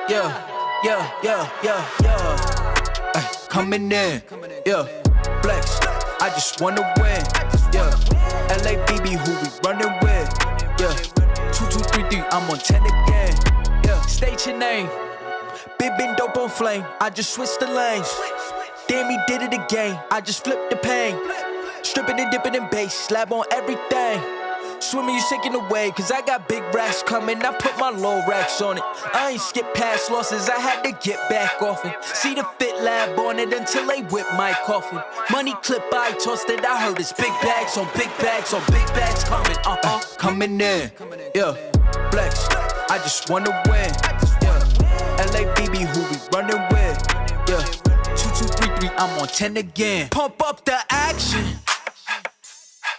yeah. Ay, coming in, yeah. Flex, I just wanna win, yeah. LABB, who we running with, yeah. 2233, I'm on 10 again, yeah. State your name, been dope on flame. I just switched the lanes. Damn, he did it again. I just flipped the pain. Stripping and dipping in bass, slab on everything. Swimming, you sinking away, cause I got big racks coming. I put my low racks on it. I ain't skip past losses, I had to get back off it. See the fit lab on it until they whip my coffin. Money clip, I tossed it, I heard it's big bags on big bags on big bags coming, coming in, yeah. Flex, I just wanna win, yeah. LABB, who we running with, yeah. 2233, I'm on 10 again. Pump up the action.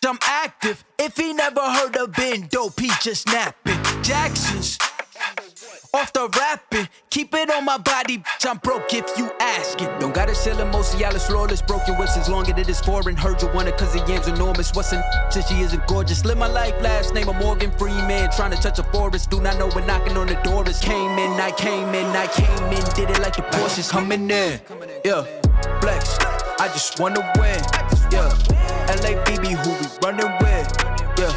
I'm active. If he never heard of been dope, he just napping. Jackson's off the rapping. Keep it on my body, bitch, I'm broke if you asking. Don't gotta sell him, Mosialis, flawless. Broken whips as long as it is foreign. Heard you want it cause the yam's enormous. What's in since she isn't gorgeous? Live my life, last name of Morgan Freeman. Trying to touch a forest, do not know when knocking on the door is. Came in, I came in, did it like the Porsches. Coming in, yeah. Flex, I just wanna win, yeah. LABB, who we running with, yeah.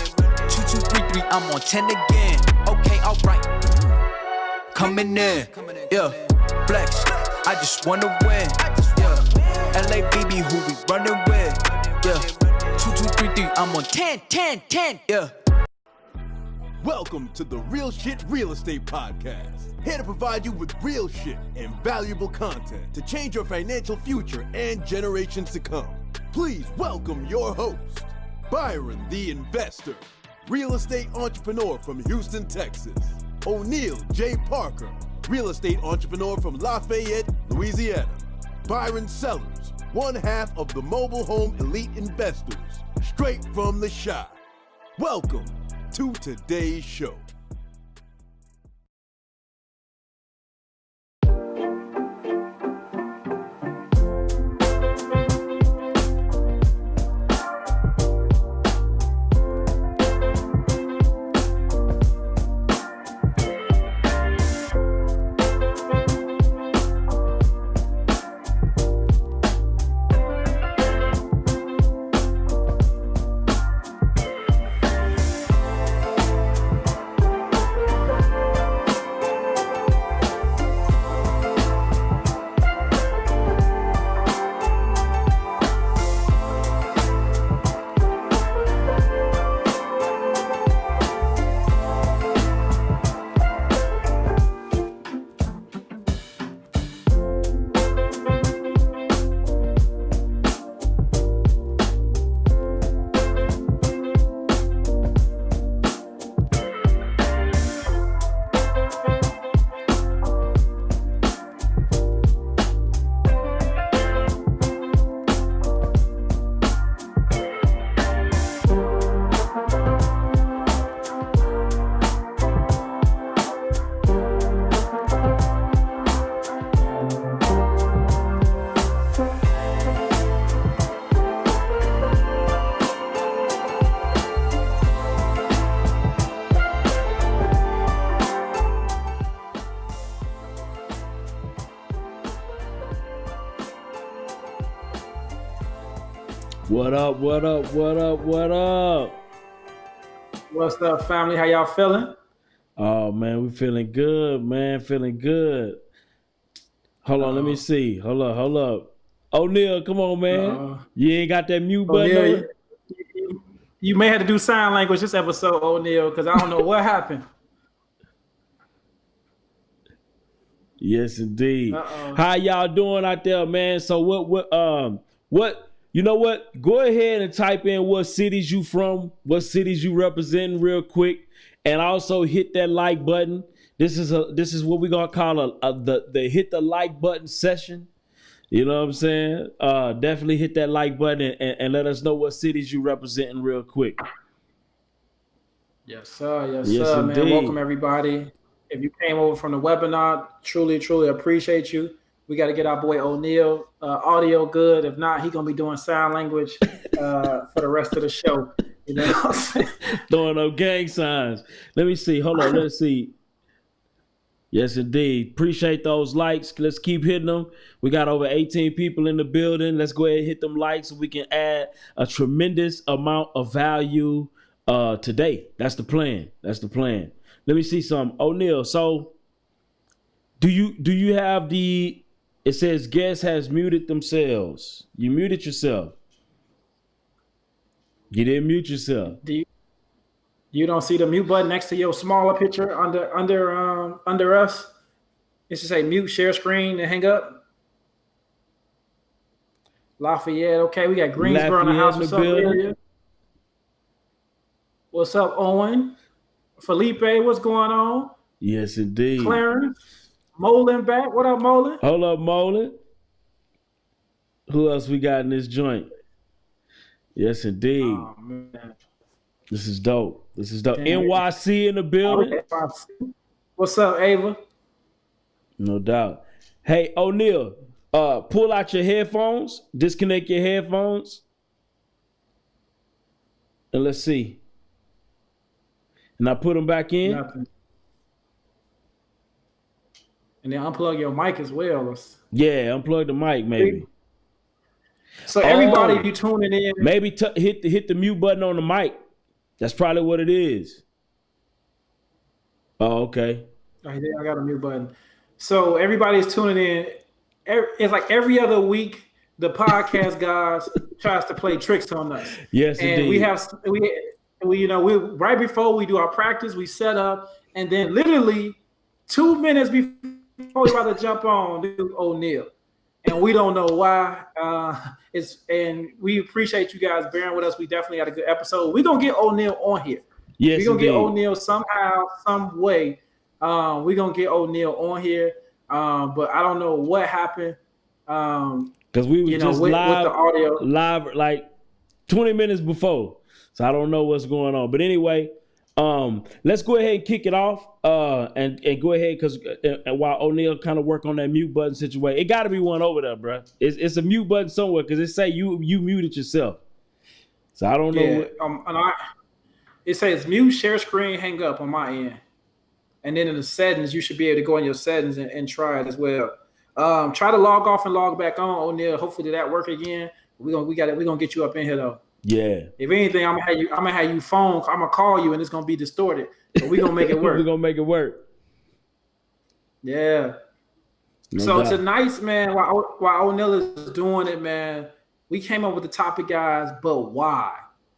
2233, I'm on 10 again. Okay, alright. Coming in, yeah. Flex, I just wanna win, yeah. LABB, who we running with, yeah. 2233, I'm on 10, yeah. Welcome to the Real Shit Real Estate Podcast. Here to provide you with real shit and valuable content to change your financial future and generations to come. Please welcome your host, Byron the Investor, real estate entrepreneur from Houston, Texas. Oneil J. Parker, real estate entrepreneur from Lafayette, Louisiana. Byron Sellers, one half of the mobile home elite investors, straight from the Shyt. Welcome to today's show. What up? What's up, family? How y'all feeling? Oh, man, we feeling good, man. Feeling good. Hold on, let me see. Hold up. Oneil, come on, man. You ain't got that mute button on? You may have to do sign language this episode, Oneil, because I don't know what happened. Yes, indeed. How y'all doing out there, man? So what? You know what? Go ahead and type in what cities you from, what cities you represent real quick, and also hit that like button. This is what we're gonna call the hit the like button session. You know what I'm saying? Definitely hit that like button and let us know what cities you representing real quick. Yes, sir. Yes, sir, man. Welcome everybody. If you came over from the webinar, truly appreciate you. We got to get our boy Oneil audio good. If not, he gonna be doing sign language for the rest of the show. You know what I'm saying? Throwing up gang signs. Let me see. Hold on. Let's see. Yes, indeed. Appreciate those likes. Let's keep hitting them. We got over 18 people in the building. Let's go ahead and hit them likes so we can add a tremendous amount of value today. That's the plan. That's the plan. Let me see some. Oneil, so do you have it says guest has muted themselves. You muted yourself. You didn't mute yourself. You don't see the mute button next to your smaller picture under us? It should say mute, share screen, and hang up. Lafayette, okay. We got Greensboro in the house. What's up, area? What's up, Owen? Felipe, what's going on? Yes, indeed. Clarence, Molin back. What up, Molin? Hold up, Molin. Who else we got in this joint? Yes, indeed. Oh, man. This is dope. This is dope. Damn. NYC in the building. What's up, Ava? No doubt. Hey, Oneil, pull out your headphones. Disconnect your headphones. And let's see. And I put them back in. Nothing. And then unplug your mic as well. Yeah, unplug the mic, maybe. So everybody, if you tuning in, maybe hit the mute button on the mic. That's probably what it is. Oh, okay. I got a mute button. So everybody's tuning in. It's like every other week, the podcast guys tries to play tricks on us. Yes, and indeed. we right before we do our practice, we set up, and then literally 2 minutes before we about to jump on, do Oneil. And we don't know why. And we appreciate you guys bearing with us. We definitely had a good episode. We're gonna get Oneil on here. Yes, we're gonna get Oneil somehow, some way. We're gonna get Oneil on here. But I don't know what happened. Because we were just with the audio live like 20 minutes before. So I don't know what's going on. But anyway, let's go ahead and kick it off. And go ahead, because while Oneil kind of work on that mute button situation, it got to be one over there, bro. It's a mute button somewhere because it say you muted yourself. So I don't know. It says mute, share screen, hang up on my end, and then in the settings you should be able to go in your settings and try it as well. Try to log off and log back on, Oneil. Hopefully that work again. We're gonna get you up in here though. Yeah. If anything, I'm gonna have you phone. I'm gonna call you, and it's gonna be distorted. So we're gonna make it work. We're gonna make it work. Yeah. No doubt. Tonight's, man, while Oneil is doing it, man, we came up with the topic, guys. But why?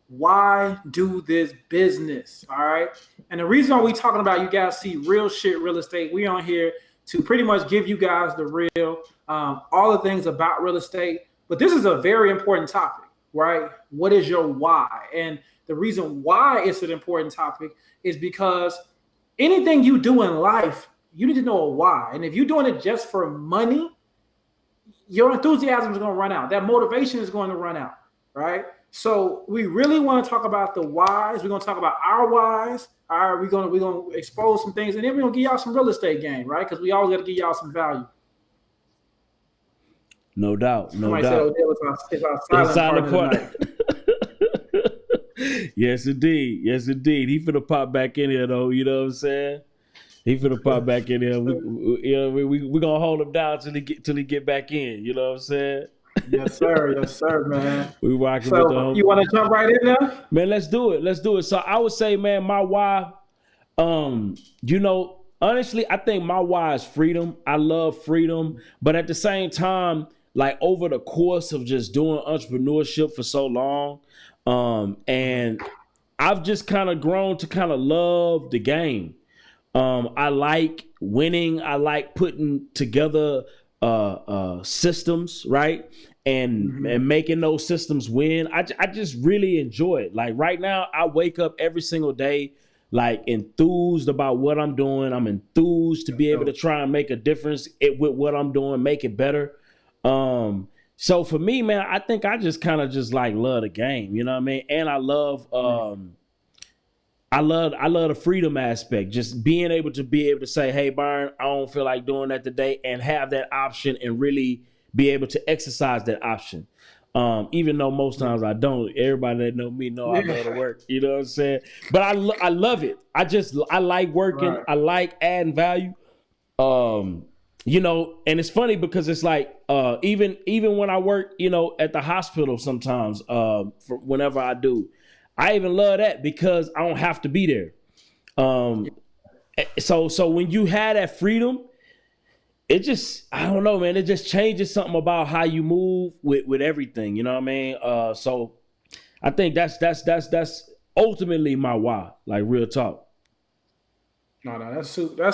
Why do this business? All right. And the reason why we talking about, you guys see Real Shit Real Estate. We on here to pretty much give you guys the real, all the things about real estate. But this is a very important topic. Right? What is your why? And the reason why it's an important topic is because anything you do in life, you need to know a why. And if you're doing it just for money, your enthusiasm is going to run out. That motivation is going to run out, right? So we really want to talk about the whys. We're going to talk about our whys. All right, we're going to expose some things, and then we're going to give y'all some real estate game, right? Because we always got to give y'all some value. No doubt. No doubt. It's our silent partner. Yes, indeed. Yes, indeed. He finna pop back in here, though. You know what I'm saying? He finna pop back in here. We gonna hold him down till he get back in. You know what I'm saying? Yes, sir. Yes, sir, man. We rocking so with them. You want to jump right in there? Man, let's do it. So I would say, man, my why, honestly, I think my why is freedom. I love freedom. But at the same time, like over the course of just doing entrepreneurship for so long, and I've just kind of grown to kind of love the game. I like winning. I like putting together systems, right? And making those systems win. I just really enjoy it. Like right now, I wake up every single day like enthused about what I'm doing. I'm enthused to be able to try and make a difference with what I'm doing, make it better. So for me, man, I think I just kind of just like love the game, you know what I mean? And I love the freedom aspect, just being able to say, hey, Byron, I don't feel like doing that today, and have that option and really be able to exercise that option. Even though most times I don't. Everybody that know me know I love to work, you know what I'm saying? But I love it. I like working. Right. I like adding value. you know, and it's funny because it's like even when I work, you know, at the hospital sometimes, for whenever I do, I even love that because I don't have to be there. So when you have that freedom, it just, I don't know, man, it just changes something about how you move with everything. You know what I mean? So I think that's ultimately my why, like real talk. No, that's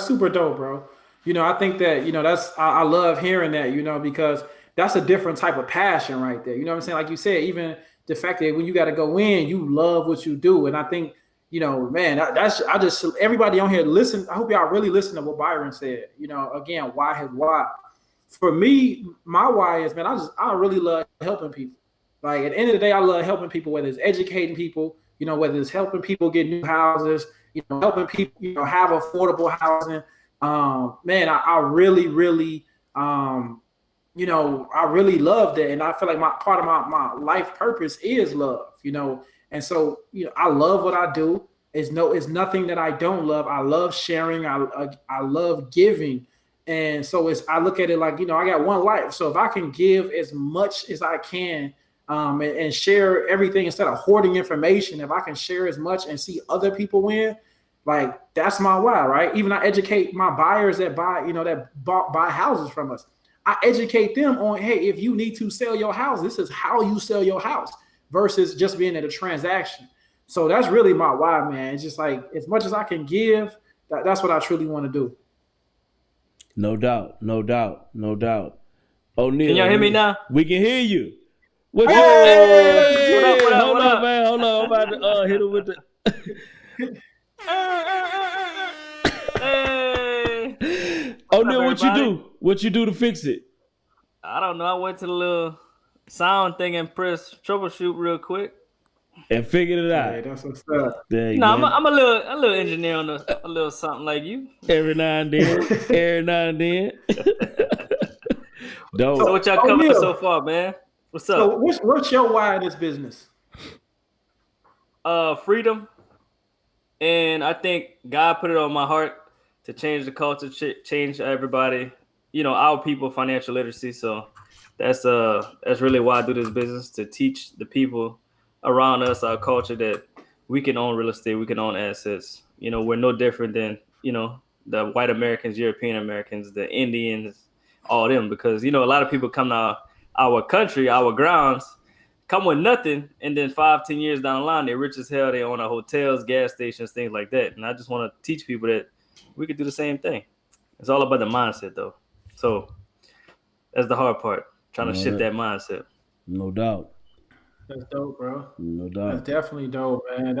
super dope, bro. You know, I think that, you know, I love hearing that, you know, because that's a different type of passion right there. You know what I'm saying? Like you said, even the fact that when you got to go in, you love what you do. And I think, you know, man, everybody on here listen. I hope y'all really listen to what Byron said. You know, again, why his why. For me, my why is, man, I really love helping people. Like at the end of the day, I love helping people, whether it's educating people, you know, whether it's helping people get new houses, you know, helping people, you know, have affordable housing. Man, I really, really, you know, I really love that. And I feel like part of my life purpose is love, you know. And so, you know, I love what I do. It's nothing that I don't love. I love sharing. I love giving. And so I look at it like, you know, I got one life. So if I can give as much as I can, and share everything instead of hoarding information, if I can share as much and see other people win, like that's my why, right? Even I educate my buyers that buy, you know, buy houses from us. I educate them on, hey, if you need to sell your house, this is how you sell your house versus just being at a transaction. So that's really my why, man. It's just like, as much as I can give, that's what I truly want to do. No doubt. Oneil, can y'all hear me now? We can hear you. What up? Hold up, man. Hold on. I'm about to hit him with the. Oneil, what you do? What you do to fix it? I don't know. I went to the little sound thing and pressed troubleshoot real quick and figured it out. Yeah, that's what's up. No, I'm a little engineer on a little something like you. Every now and then. Dope. So what y'all covered so far, man? What's up? So what's your why in this business? Freedom. And I think God put it on my heart to change the culture, change everybody, you know, our people financial literacy. So that's really why I do this business, to teach the people around us, our culture, that we can own real estate, we can own assets. You know, we're no different than, you know, the white Americans, European Americans, the Indians, all them, because, you know, a lot of people come to our country, our grounds, come with nothing, and then 5-10 years down the line, they're rich as hell. They own hotels, gas stations, things like that. And I just want to teach people that we could do the same thing. It's all about the mindset, though. So that's the hard part, trying to shift that mindset. No doubt. That's dope, bro. No doubt. That's definitely dope, man.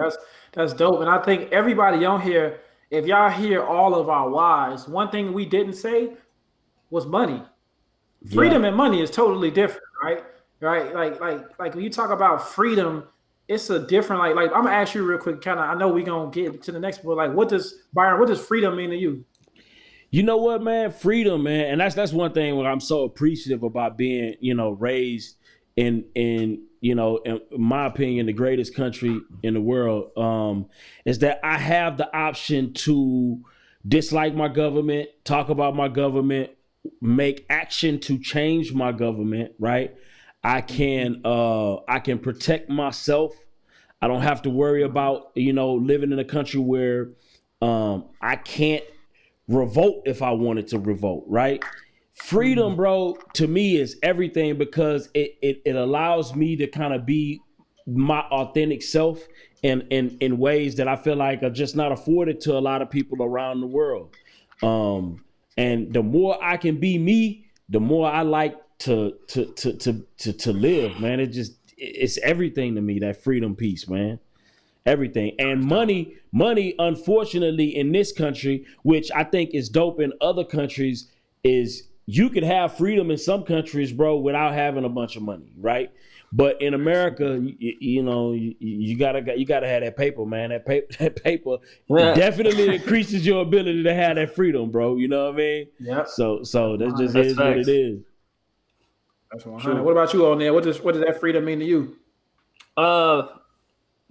That's dope. And I think everybody on here, if y'all hear all of our whys, one thing we didn't say was money. Freedom and money is totally different, right? Right? Like when you talk about freedom, it's a different, like I'm gonna ask you real quick, kind of, I know we're gonna get to the next one. Like, what does freedom mean to you? You know what, man? Freedom, man. And that's one thing where I'm so appreciative about being, you know, raised in you know, in my opinion, the greatest country in the world, is that I have the option to dislike my government, talk about my government, make action to change my government, right? I can protect myself. I don't have to worry about, you know, living in a country where I can't revolt if I wanted to revolt, right? Freedom, bro, to me is everything, because it allows me to kind of be my authentic self in ways that I feel like are just not afforded to a lot of people around the world. And the more I can be me, the more I like to live, man. It's everything to me, that freedom piece, man. Everything. And money, unfortunately, in this country, which I think is dope in other countries, is you could have freedom in some countries, bro, without having a bunch of money, right? But in America, you know, you gotta have that paper, man. That paper definitely increases your ability to have that freedom, bro. You know what I mean? Yeah. So that just is facts. what it is. That's 100. What about you, Oneil? What does that freedom mean to you?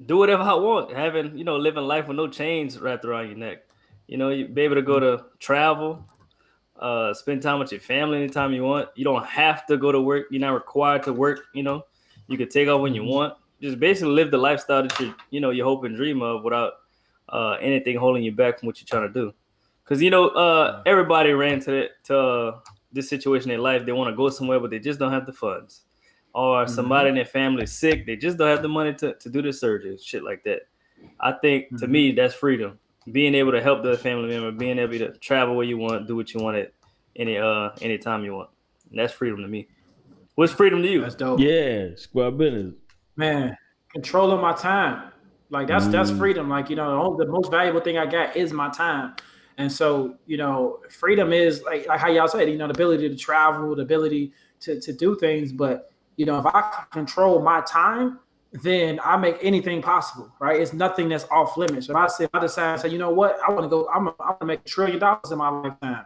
Do whatever I want. Living life with no chains wrapped around your neck. You know, you be able to go to travel, Spend time with your family anytime you want. You don't have to go to work. You're not required to work. You know, you can take off when you want. Just basically live the lifestyle that you hope and dream of without anything holding you back from what you're trying to do. Because everybody ran to this situation in life. They want to go somewhere, but they just don't have the funds. Or somebody in their family is sick. They just don't have the money to do the surgery, shit like that. I think to me that's freedom. Being able to help the family member, being able to travel where you want, do what you want at any time you want. And that's freedom to me. What's freedom to you? That's dope. Yeah, square business. Man, controlling my time. Like that's freedom. Like, the most valuable thing I got is my time. And so, freedom is like how y'all say, the ability to travel, the ability to do things. But, if I control my time, then I make anything possible, right? It's nothing that's off limits. If I decide, say, you know what, I want to go, I'm gonna make $1 trillion in my lifetime,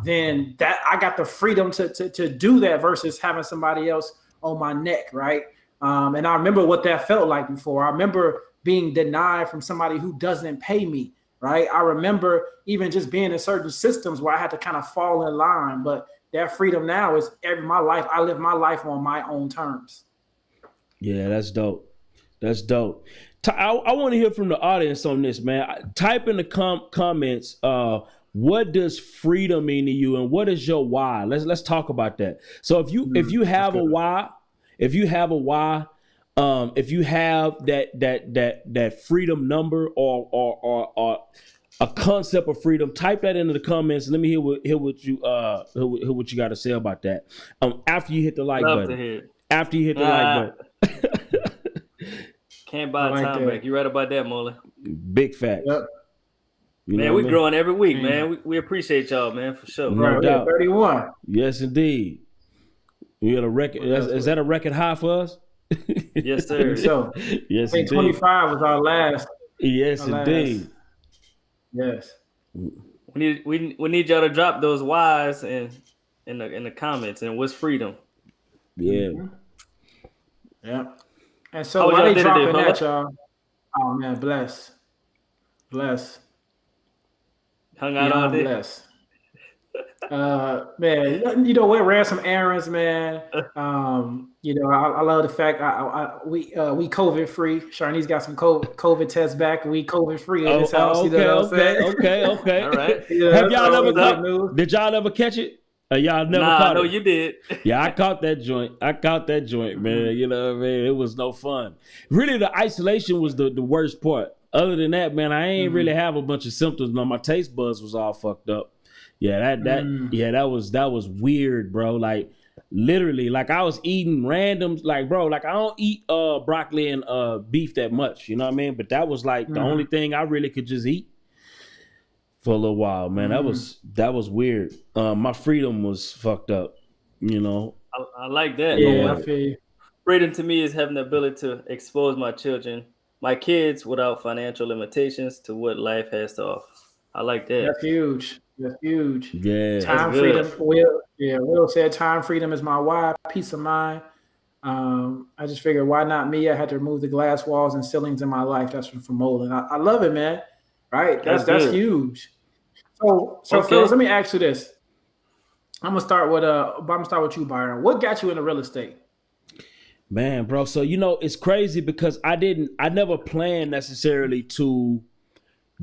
then that I got the freedom to do that versus having somebody else on my neck, right? And I remember what that felt like before. I remember being denied from somebody who doesn't pay me, right? I remember even just being in certain systems where I had to kind of fall in line. But that freedom now is my life. I live my life on my own terms. Yeah, that's dope. That's dope. I want to hear from the audience on this, man. Type in the comments. What does freedom mean to you, and what is your why? Let's talk about that. So if you have a why, if you have that freedom number or a concept of freedom, type that into the comments. Let me hear what you got to say about that. After you hit the like button. After you hit the like button. Can't buy time back. You right about that, Mola. Big facts. Yep. Man, we're growing every week, man. We appreciate y'all, man, for sure. No doubt. 31. Yes, indeed. We had a record. Is that a record high for us? Yes, sir. So, yes, I think 25 was our last. Yes, indeed. Yes. We need y'all to drop those whys in the comments and what's freedom. Yeah. Yeah. And so why they dropping that, y'all? Oh man, bless. Hung out all day. Bless. Man, we ran some errands, man. I love the fact we COVID free. Sharnice got some COVID tests back, and we COVID free in this house. Okay. All right. Have y'all ever did y'all ever catch it? Y'all never caught it? I know you did. Yeah, I caught that joint, man. You know what I mean? It was no fun. Really, the isolation was the worst part. Other than that, man, I ain't really have a bunch of symptoms. No, my taste buds was all fucked up. Yeah, that was weird, bro. Like literally, like I was eating random, like bro, like I don't eat broccoli and beef that much, you know what I mean? But that was like the only thing I really could just eat for a little while, man. That was weird. My freedom was fucked up, you know. I like that. Yeah. Freedom to me is having the ability to expose my kids without financial limitations to what life has to offer. I like that. That's huge. Yeah. Time freedom. Will said time freedom is my why, peace of mind. I just figured, why not me? I had to remove the glass walls and ceilings in my life. That's from Olin. I love it, man. Right? That's huge. So okay. Phil, let me ask you this. I'm gonna start with you, Byron. What got you into real estate? Man, bro. So it's crazy because I never planned necessarily to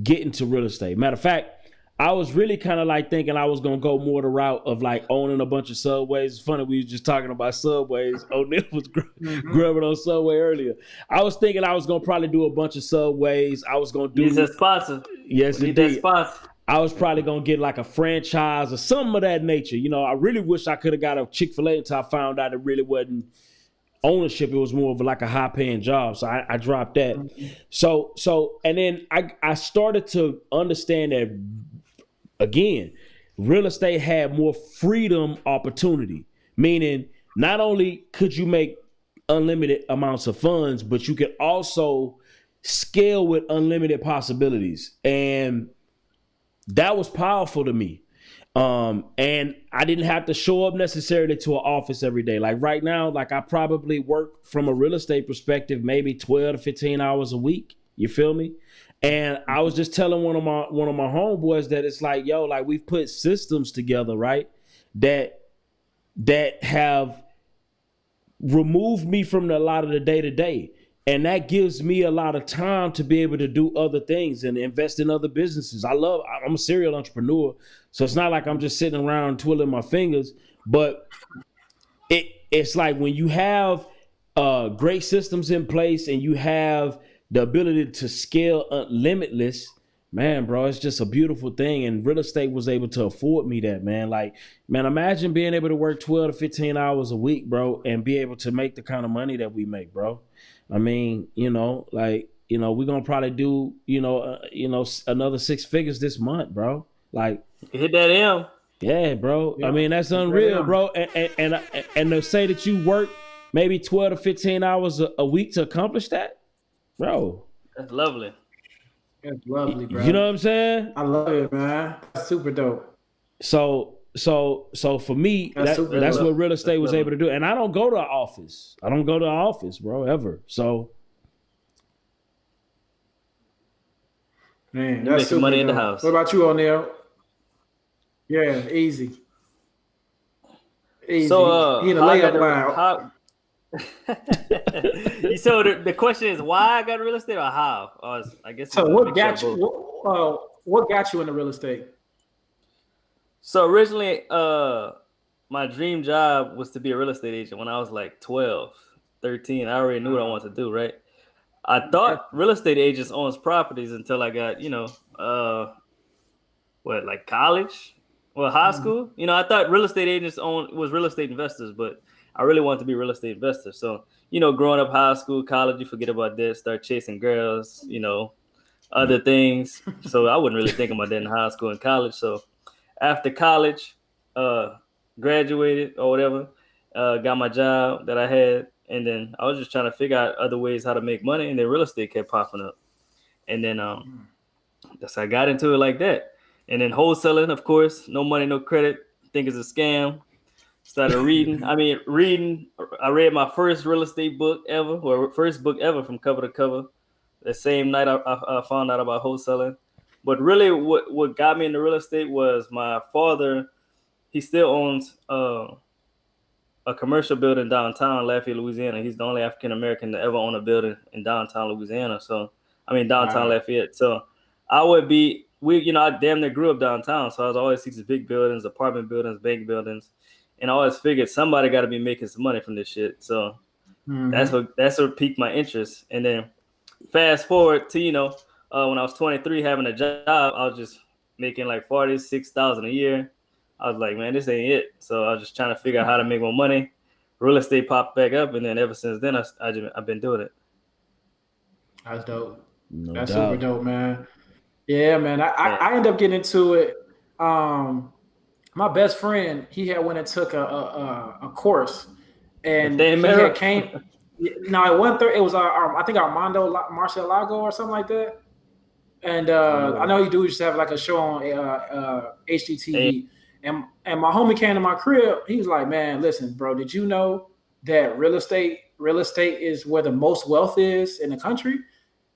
get into real estate. Matter of fact, I was really kind of like thinking I was gonna go more the route of like owning a bunch of Subways. It's funny, we were just talking about Subways. Oneil was grubbing on Subway earlier. I was thinking I was gonna probably do a bunch of Subways. I was gonna do. He's a sponsor. Yes, indeed. That sponsor. I was probably gonna get like a franchise or something of that nature. I really wish I could have got a Chick-fil-A until I found out it really wasn't ownership. It was more of like a high-paying job. So I dropped that. So and then I started to understand that again, real estate had more freedom opportunity, meaning not only could you make unlimited amounts of funds, but you could also scale with unlimited possibilities. And that was powerful to me. And I didn't have to show up necessarily to an office every day. Like right now, like I probably work from a real estate perspective, maybe 12 to 15 hours a week. You feel me? And I was just telling one of my homeboys that it's like, yo, like we've put systems together, right? That have removed me from a lot of the day-to-day. And that gives me a lot of time to be able to do other things and invest in other businesses. I'm a serial entrepreneur. So it's not like I'm just sitting around twiddling my fingers, but it's like when you have great systems in place and you have the ability to scale limitless, man, bro, it's just a beautiful thing. And real estate was able to afford me that, man. Like, man, imagine being able to work 12 to 15 hours a week, bro, and be able to make the kind of money that we make, bro. I mean, we're going to probably do, another 6 figures this month, bro. Like, hit that M. Yeah, bro. Yeah. I mean, that's unreal, bro. And to say that you work maybe 12 to 15 hours a week to accomplish that, bro. That's lovely. That's lovely, bro. You know what I'm saying? I love it, man. That's super dope. So for me, that's what real estate was able to do. And I don't go to the office. Bro, ever. So, man, that's super money dope. In the house. What about you, Oneil? Yeah, easy. So, he in a layup line. So the question is why I got real estate or how? I guess. So what got you? What got you into real estate? So originally, my dream job was to be a real estate agent when I was like 12, 13. I already knew what I wanted to do, right? I thought real estate agents owns properties until I got, like college? Well, high school? I thought real estate agents was real estate investors, but I really wanted to be a real estate investor. So, growing up high school, college, you forget about that, start chasing girls, other things. So I wasn't really thinking about that in high school and college. So after college, graduated or whatever, got my job that I had. And then I was just trying to figure out other ways how to make money. And then real estate kept popping up. And then that's how I got into it like that. And then wholesaling, of course, no money, no credit. Think it's a scam. Started reading. I read my first real estate book ever, or first book ever from cover to cover. The same night I found out about wholesaling. But really what got me into real estate was my father. He still owns a commercial building downtown Lafayette, Louisiana. He's the only African-American to ever own a building in downtown Louisiana. Downtown Lafayette. So I damn near grew up downtown. So I was always see these big buildings, apartment buildings, bank buildings. And I always figured somebody got to be making some money from this shit. So that's what piqued my interest. And then fast forward to, when I was 23 having a job, I was just making like $46,000 a year. I was like, man, this ain't it. So I was just trying to figure out how to make more money. Real estate popped back up. And then ever since then, I've been doing it. That's dope. No That's doubt. super dope, man. Yeah, man. I ended up getting into it. My best friend, he had went and took a course, and he had came. No, it wasn't. It was I think Armando Marcialago or something like that. And I know he used to have like a show on HGTV. And my homie came to my crib. He was like, "Man, listen, bro. Did you know that real estate is where the most wealth is in the country?"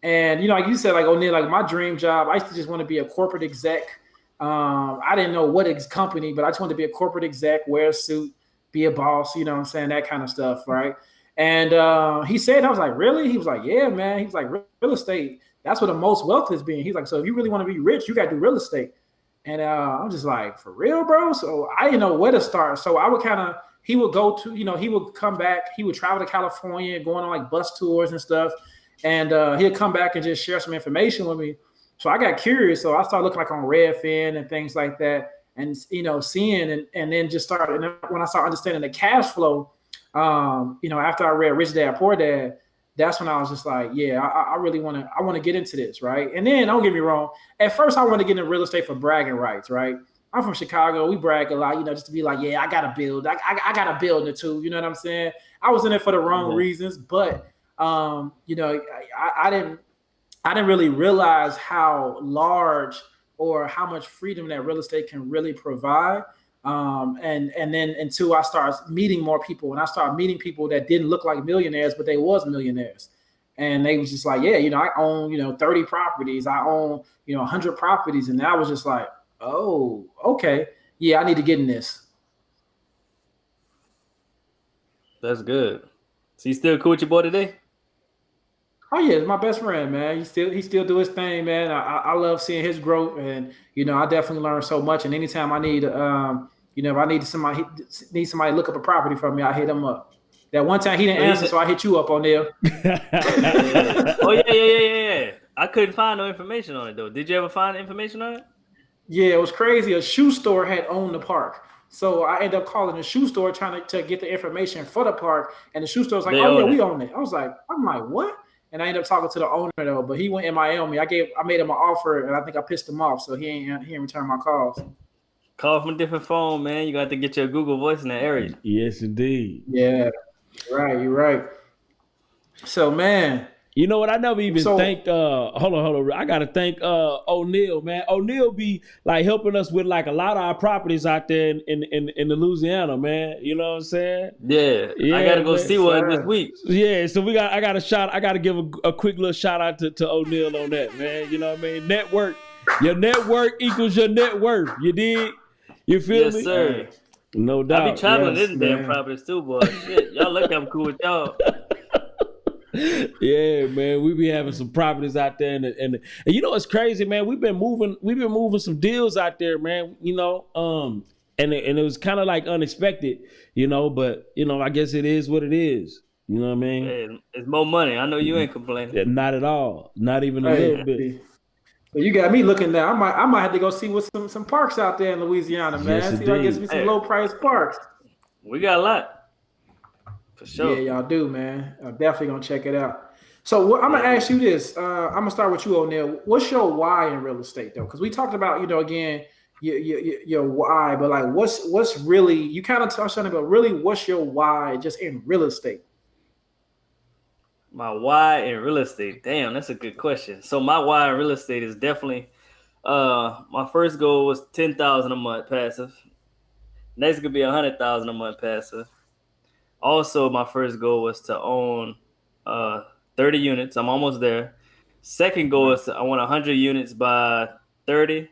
And like you said, like Oneil, like my dream job, I used to just want to be a corporate exec. I didn't know what company, but I just wanted to be a corporate exec, wear a suit, be a boss, you know what I'm saying? That kind of stuff, right? And he said, I was like, really? He was like, yeah, man. He was like, real estate, that's where the most wealth is being. He's like, so if you really want to be rich, you got to do real estate. And I'm just like, for real, bro? So I didn't know where to start. So I would he would go to, he would come back. He would travel to California, going on like bus tours and stuff. And he'd come back and just share some information with me. So I got curious. So I started looking like on Redfin and things like that, and seeing and then just started. And when I started understanding the cash flow, after I read Rich Dad Poor Dad, that's when I was just like, yeah, I really want to get into this, right? And then don't get me wrong, at first I wanted to get into real estate for bragging rights, right? I'm from Chicago. We brag a lot, just to be like, yeah, I got to build. I got to build it too. You know what I'm saying? I was in it for the wrong reasons, but I didn't really realize how large or how much freedom that real estate can really provide. And then until I started meeting more people, and I started meeting people that didn't look like millionaires, but they was millionaires. And they was just like, yeah, I own, 30 properties. I own, 100 properties. And I was just like, oh, okay. Yeah, I need to get in this. That's good. So you still cool with your boy today? Oh yeah, it's my best friend, man. He still do his thing, man. I love seeing his growth, and I definitely learn so much. And anytime I need, if I need somebody to look up a property for me, I hit him up. That one time he didn't answer, so I hit you up, Oneil. Oh yeah. I couldn't find no information on it though. Did you ever find information on it? Yeah, it was crazy. A shoe store had owned the park. So I ended up calling the shoe store trying to get the information for the park. And the shoe store was like, we own it. I'm like, what? And I ended up talking to the owner though, but he went in Miami. I made him an offer, and I think I pissed him off, so he ain't returned my calls. Call from a different phone, man. You got to get your Google Voice in that area. Yes, indeed. Yeah, right. You're right. So, man. You know what? I never even thanked. Hold on. I gotta thank Oneil, man. Oneil be like helping us with like a lot of our properties out there in the Louisiana, man. You know what I'm saying? Yeah. I gotta go see one this week. Yeah, so I gotta give a quick little shout out to Oneil on that, man. You know what I mean? Network. Your network equals your net worth. You dig? You feel me? Yes, sir. No doubt. I be traveling this damn properties too, boy. Shit, y'all look, I'm cool with y'all. Yeah, man, we be having some properties out there, and it's crazy, man. We've been moving some deals out there, man. And it was kind of like unexpected, but I guess it is what it is. You know what I mean? Hey, it's more money. I know you ain't complaining. Not at all. Not even a little bit. So you got me looking now. I might have to go see what's some parks out there in Louisiana, man. Yes, see if I get me some low price parks. We got a lot. For sure. Yeah, y'all do, man. I'm definitely gonna check it out. So I'm gonna ask you this. I'm gonna start with you, Oneil. What's your why in real estate, though? Because we talked about, again, your why, but like, what's really? You kind of touched on it, but really, what's your why just in real estate? My why in real estate. Damn, that's a good question. So my why in real estate is definitely, my first goal was 10,000 a month passive. Next could be 100,000 a month passive. Also, my first goal was to own 30 units. I'm almost there. Second goal is I want 100 units by 30.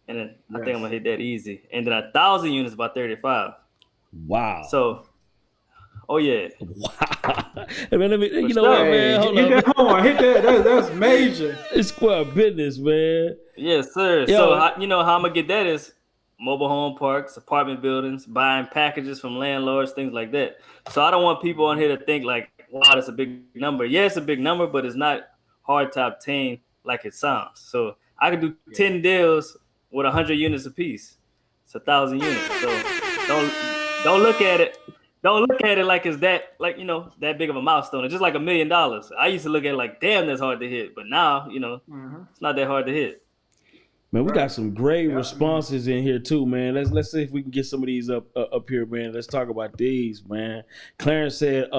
And then I think I'm going to hit that easy. And then 1,000 units by 35. Wow. So, oh, yeah. Wow. I mean, you know what, man? Hold on. Hold on. Hit that. That's major. It's square business, man. Yes, sir. Yo, so, how I'm going to get that is mobile home parks, apartment buildings, buying packages from landlords, things like that. So I don't want people on here to think like, wow, that's a big number. Yeah, it's a big number, but it's not hard to obtain like it sounds. So I could do 10 deals with 100 units apiece. It's 1,000 units. So don't look at it. Don't look at it like it's that, like, that big of a milestone. It's just like $1 million. I used to look at it like, damn, that's hard to hit. But now, it's not that hard to hit. Man, we got some great responses in here too, man. Let's see if we can get some of these up here, man. Let's talk about these, man. Clarence said,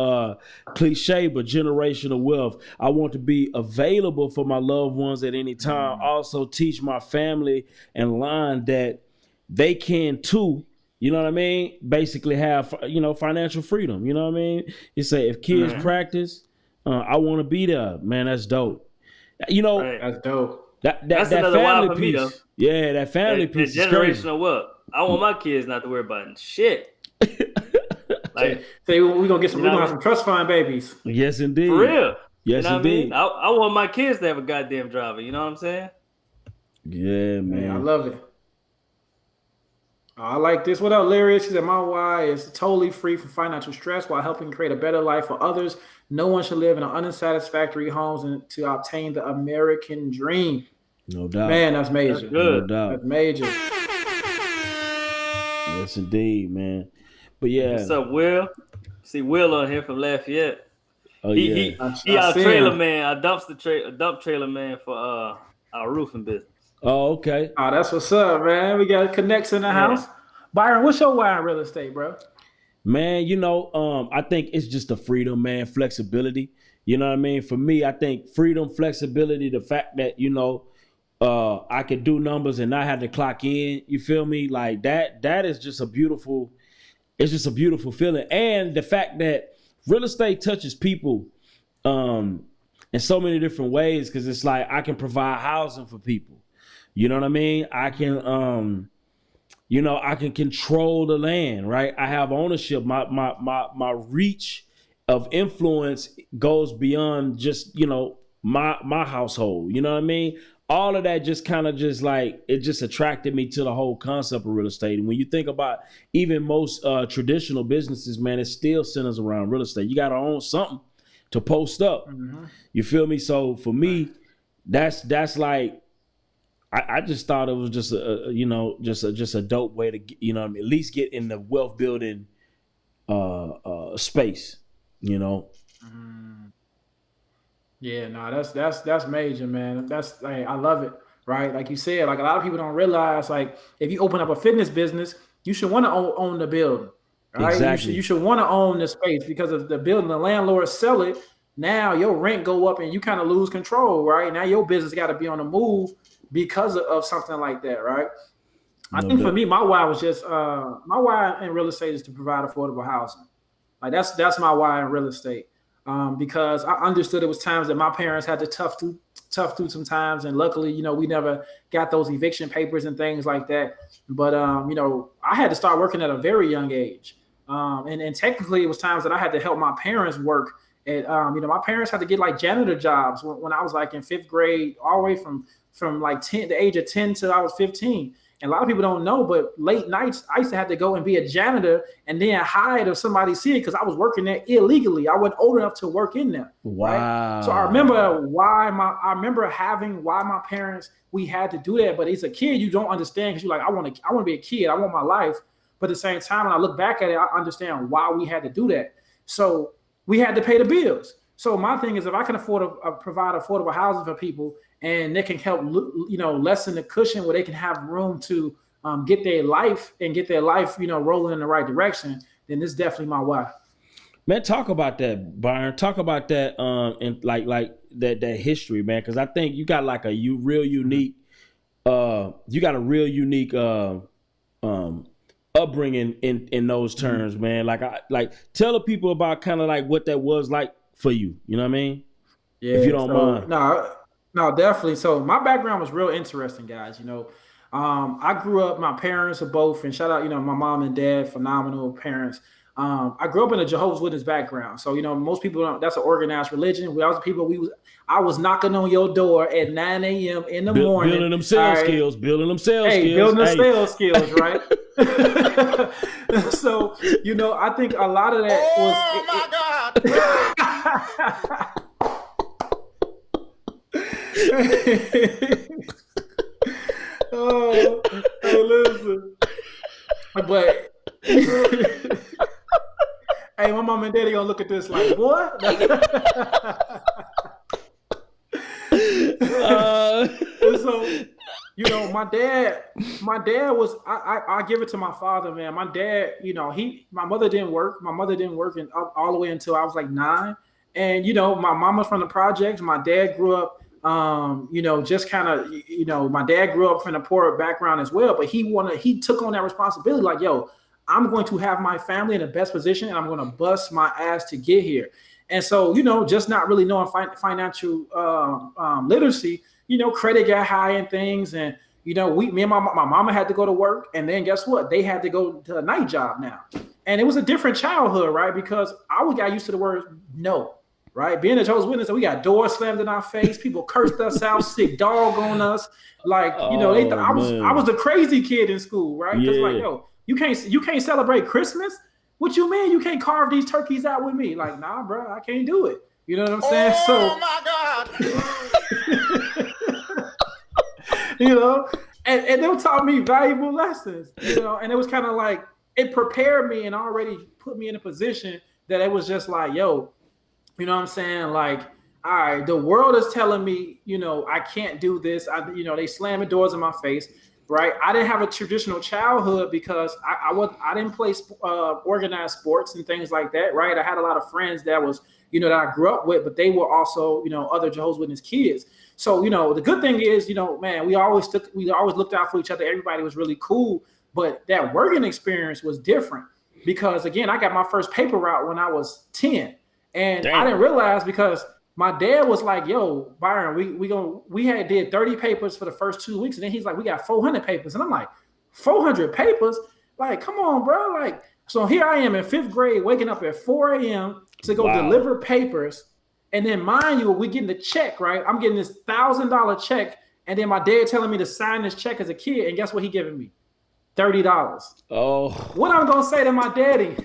cliche but generational wealth. I want to be available for my loved ones at any time. Also teach my family and line that they can too. You know what I mean? Basically have, financial freedom. You know what I mean? You say if kids practice, I want to be there. Man, that's dope. That's dope. That's another why for me, though. Yeah, that family piece. That generational wealth. I want my kids not to worry about shit. Like, say we're gonna get some. We're gonna have some trust fund babies. Yes, indeed. For real. Yes, indeed. I want my kids to have a goddamn driver. You know what I'm saying? Yeah, man. I love it. I like this. What up, Larry? She said, my why is totally free from financial stress while helping create a better life for others. No one should live in unsatisfactory homes and to obtain the American dream. No doubt. Man, that's major. That's good. No doubt. That's major. Yes, indeed, man. But yeah. What's up, Will? See Will on here from Lafayette. Oh, he our trailer man, our dump trailer man for our roofing business. Oh, okay. Oh, that's what's up, man. We got connects in the house. Byron, what's your why in real estate, bro? Man, I think it's just the freedom, man, flexibility. You know what I mean? For me, I think freedom, flexibility, the fact that, I could do numbers and not have to clock in. You feel me? Like that is just it's just a beautiful feeling. And the fact that real estate touches people in so many different ways, because it's like I can provide housing for people. You know what I mean? I can, I can control the land, right? I have ownership. My reach of influence goes beyond just, my household. You know what I mean? All of that just kind of just like, it just attracted me to the whole concept of real estate. And when you think about even most traditional businesses, man, it still centers around real estate. You got to own something to post up. Mm-hmm. You feel me? So for me, that's like, I just thought it was just a dope way to, at least get in the wealth building space, Mm. Yeah, no, that's major, man. That's like, I love it, right? Like you said, like a lot of people don't realize, like if you open up a fitness business, you should want to own the building, right? Exactly. You should want to own the space, because if the building, the landlord sell it, now your rent go up and you kind of lose control, right? Now your business got to be on the move because of something like that, right? I think for me, my why was just my why in real estate is to provide affordable housing. Like that's my why in real estate, because I understood it was times that my parents had to tough through some times, and luckily, we never got those eviction papers and things like that. But I had to start working at a very young age, and technically, it was times that I had to help my parents work. And my parents had to get like janitor jobs when I was like in 5th grade, all the way from like the age of 10 till I was 15. And a lot of people don't know, but late nights, I used to have to go and be a janitor and then hide if somebody see it, because I was working there illegally. I wasn't old enough to work in there. Wow. Right? So I remember why my parents, we had to do that. But as a kid, you don't understand, because you're like, I want to be a kid. I want my life. But at the same time, when I look back at it, I understand why we had to do that. So we had to pay the bills. So my thing is, if I can afford to provide affordable housing for people, and they can help, lessen the cushion where they can have room to get their life rolling in the right direction, then this is definitely my why. Man, talk about that, Byron. Talk about that, and like that history, man. Because I think you got like a real unique upbringing in those terms, man. Like tell the people about kind of like what that was like for you. You know what I mean? Yeah. If you don't mind. No, definitely. So my background was real interesting, guys. I grew up, my parents are both, and shout out, my mom and dad, phenomenal parents. I grew up in a Jehovah's Witness background. So, most people don't, that's an organized religion. I was knocking on your door at 9 a.m. in the morning. Building them sales skills. Building them sales skills, right? So, I think a lot of that was. Oh, my God. Oh, hey, listen. But hey, my mom and daddy gonna look at this like, boy. So, my dad was. I give it to my father, man. My dad, my mother didn't work. My mother didn't work all the way until I was like 9. And my mama's from the projects. My dad grew up. Just kind of, my dad grew up from a poor background as well, but he took on that responsibility. Like, yo, I'm going to have my family in the best position, and I'm going to bust my ass to get here. And so, just not really knowing financial literacy, credit got high and things. And, me and my mama had to go to work, and then guess what? They had to go to a night job now. And it was a different childhood, right? Because I got used to the word no. Right, being a Jehovah's Witness, we got doors slammed in our face. People cursed us out, sick dog on us. Like, they thought I was the crazy kid in school, right? Because like, yo, you can't celebrate Christmas. What you mean you can't carve these turkeys out with me? Like, nah, bro, I can't do it. You know what I'm saying? Oh my God. And they taught me valuable lessons. And it was kind of like it prepared me and already put me in a position that it was just like, yo. You know what I'm saying? Like, all right, the world is telling me, I can't do this. They slamming doors in my face, right? I didn't have a traditional childhood because I didn't play organized sports and things like that, right? I had a lot of friends that was, that I grew up with, but they were also, other Jehovah's Witness kids. So, the good thing is, man, we always looked out for each other. Everybody was really cool, but that working experience was different because, again, I got my first paper route when I was 10. And I didn't realize because my dad was like, yo, Byron, we had did 30 papers for the first 2 weeks. And then he's like, we got 400 papers. And I'm like, 400 papers? Like, come on, bro. Like, so here I am in 5th grade, waking up at 4 a.m. to go deliver papers. And then mind you, we getting the check, right? I'm getting this $1,000 check. And then my dad telling me to sign this check as a kid. And guess what he giving me? $30. Oh. What I'm going to say to my daddy?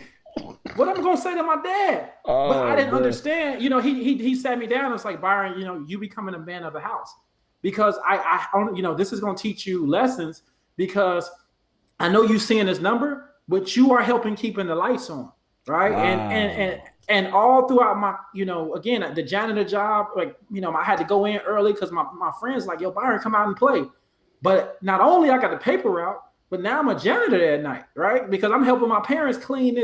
What I'm gonna say to my dad? Oh, but I didn't understand. You know, he sat me down and was like, Byron, you know, you becoming a man of the house because I you know, this is gonna teach you lessons because I know you seeing this number, but you are helping keeping the lights on, right? Wow. And all throughout my, you know, again, the janitor job, like, you know, I had to go in early because my friends like, yo, Byron, come out and play. But not only I got the paper route, but now I'm a janitor at night, right? Because I'm helping my parents clean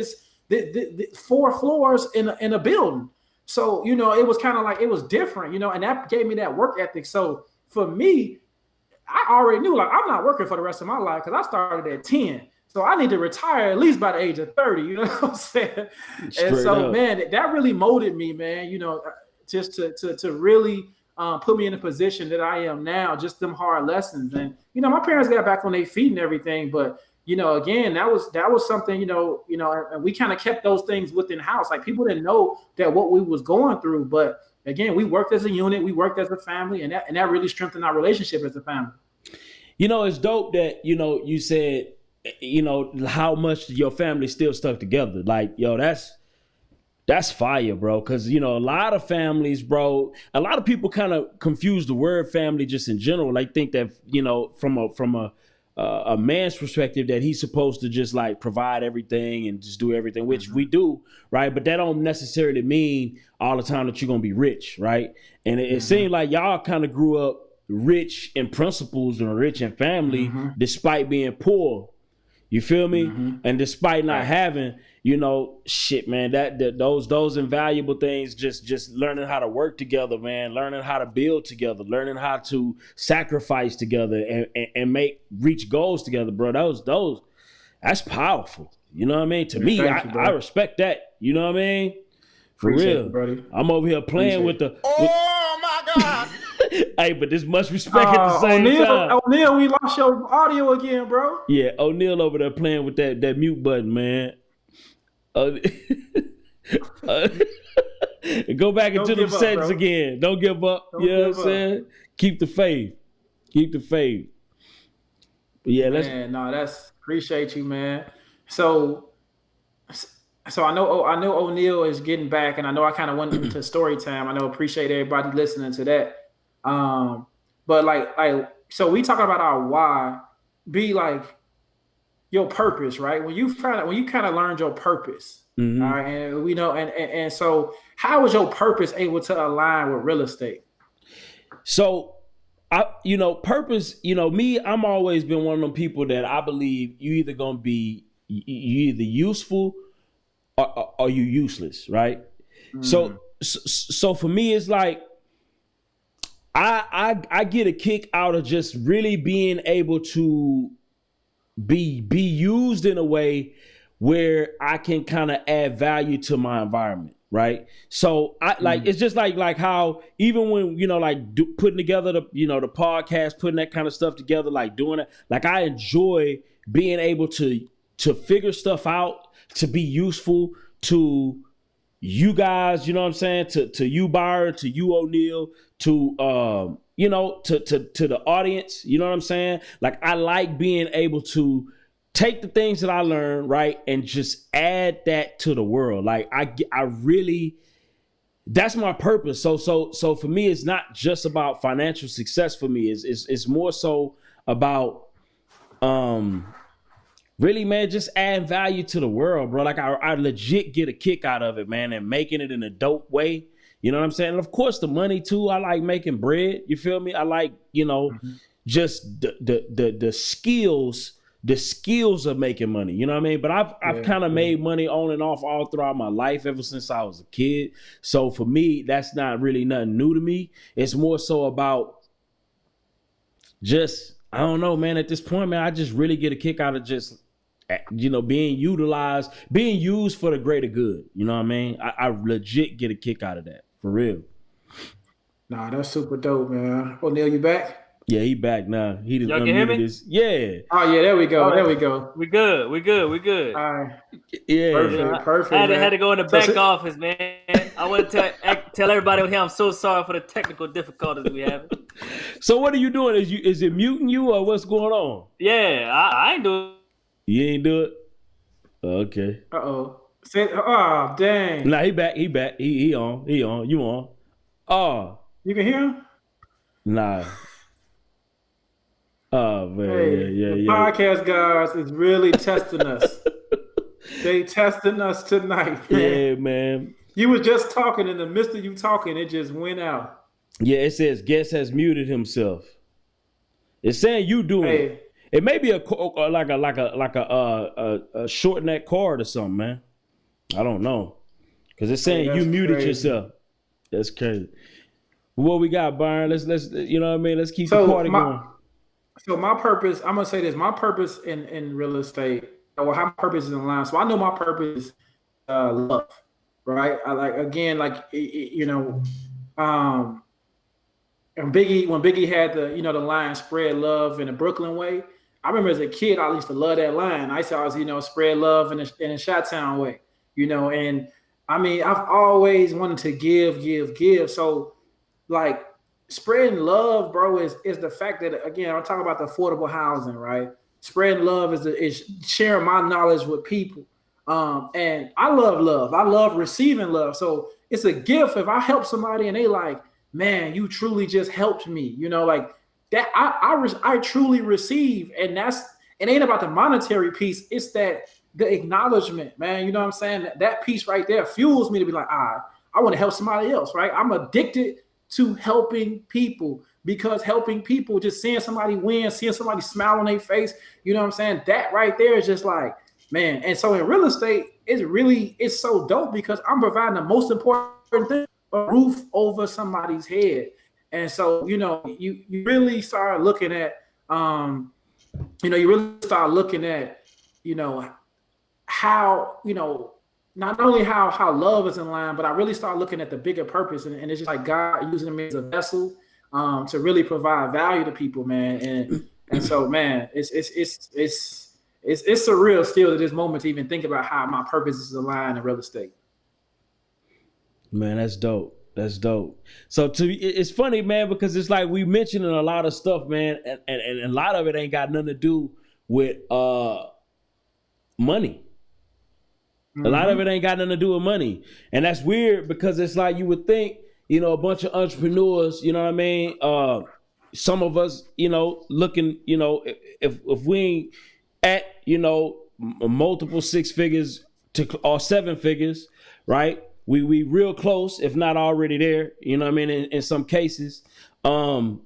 the 4 floors in a building. So, you know, it was kind of like, it was different, you know, and that gave me that work ethic. So for me, I already knew, like, I'm not working for the rest of my life because I started at 10. So I need to retire at least by the age of 30, you know what I'm saying? And so, man, that really molded me, man, you know, just to really put me in a position that I am now, just them hard lessons. And, you know, my parents got back on their feet and everything, but you know, again, that was something, you know, and we kind of kept those things within house. Like people didn't know that what we was going through, but again, we worked as a unit, we worked as a family, and that really strengthened our relationship as a family. You know, it's dope that, you know, you said, you know, how much your family still stuck together. Like, yo, that's fire, bro. Cause you know, a lot of families, bro, a lot of people kind of confuse the word family just in general. Like think that, you know, from a man's perspective that he's supposed to just like provide everything and just do everything, which we do, right? But that don't necessarily mean all the time that you're gonna be rich, right? And it seemed like y'all kind of grew up rich in principles and rich in family, despite being poor. You feel me? And despite not having, you know, shit, man, that those invaluable things, just learning how to work together, man, learning how to build together, learning how to sacrifice together and reach goals together, bro. That's powerful. You know what I mean? To me, I respect that. You know what I mean? For real. It, I'm over here playing with the. Oh my God. Hey, but this much respect at the same time. Oneil, we lost your audio again, bro. Yeah, Oneil over there playing with that mute button, man. Go back into the settings again. Don't give up. You know what I'm saying? Keep the faith. Keep the faith. But yeah, that's appreciate you, man. So I know Oneil is getting back, and I know I kind of went into story time. I know appreciate everybody listening to that. But like so we talking about our why, be like your purpose, right? When you kind of learned your purpose, all right, and we know, and so how was your purpose able to align with real estate? So purpose, me, I'm always been one of them people that I believe you either gonna be either useful or you useless, right? So for me, it's like I get a kick out of just really being able to be used in a way where I can kind of add value to my environment, right? So I like it's just like how even when putting together the podcast, putting that kind of stuff together, like doing it, like I enjoy being able to figure stuff out, to be useful to you guys, you know what I'm saying? To you, Byron, to you, Oneil, to to the audience, you know what I'm saying? Like I like being able to take the things that I learned, right, and just add that to the world. Like I really, that's my purpose. So for me, it's not just about financial success. For me, it's more so about really, man, just add value to the world, bro. Like I legit get a kick out of it, man, and making it in a dope way. You know what I'm saying? And of course the money too. I like making bread. You feel me? I like, just the skills of making money. You know what I mean? But I've kind of made money on and off all throughout my life ever since I was a kid. So for me, that's not really nothing new to me. It's more so about just, I don't know, man, at this point, man, I just really get a kick out of just, being used for the greater good. You know what I mean? I legit get a kick out of that, for real. Nah, that's super dope, man. Oneil, you back? Yeah, he back now. He just Y'all can hear unmuted me? his. Yeah. Oh yeah, there we go. Right. There we go. We good. All right. Yeah. Perfect. I had to go in the back office, man. I want to tell everybody on here I'm so sorry for the technical difficulties we have. So what are you doing? Is it muting you or what's going on? Yeah, I ain't do it. You ain't do it? Okay. Uh-oh. Oh, dang. Nah, he back. He on. You on. Oh. You can hear him? Nah. Oh man, hey, yeah. Podcast guys is really testing us. They testing us tonight, man. Yeah, man. You was just talking, in the midst of you talking, it just went out. Yeah, it says guest has muted himself. It's saying you doing it. It may be a short neck card or something, man. I don't know, because it's saying you muted yourself. That's crazy. What we got, Byron? Let's you know what I mean. Let's keep the party going. So my purpose, I'm gonna say this: my purpose in real estate, or how my purpose is in line. So I know my purpose is love, right? I and Biggie, when Biggie had the line "spread love in the Brooklyn way," I remember as a kid I used to love that line. I used to always spread love in a Chi-Town way, and I mean I've always wanted to give. So like spreading love, bro, is the fact that, again, I'm talking about the affordable housing, right? Spreading love is sharing my knowledge with people. And I love love. I love receiving love. So it's a gift if I help somebody and they like, man, you truly just helped me, like that. I truly receive. And it ain't about the monetary piece. It's that the acknowledgement, man. You know what I'm saying? That piece right there fuels me to be like, I want to help somebody else, right? I'm addicted to helping people, because helping people, just seeing somebody win, seeing somebody smile on their face, you know what I'm saying? That right there is just like, man. And so in real estate, it's so dope because I'm providing the most important thing, a roof over somebody's head. And so, you really start looking at, how, not only how love is in line, but I really start looking at the bigger purpose, and it's just like God using me as a vessel to really provide value to people, man. And so, man, it's surreal still to this moment to even think about how my purpose is aligned in real estate. Man, that's dope. So it's funny, man, because it's like we mentioning a lot of stuff, man, and a lot of it ain't got nothing to do with money. A lot of it ain't got nothing to do with money. And that's weird because it's like you would think, a bunch of entrepreneurs, you know what I mean? Some of us, looking, if we ain't at, multiple six figures or seven figures, right? We real close, if not already there, you know what I mean? In some cases. And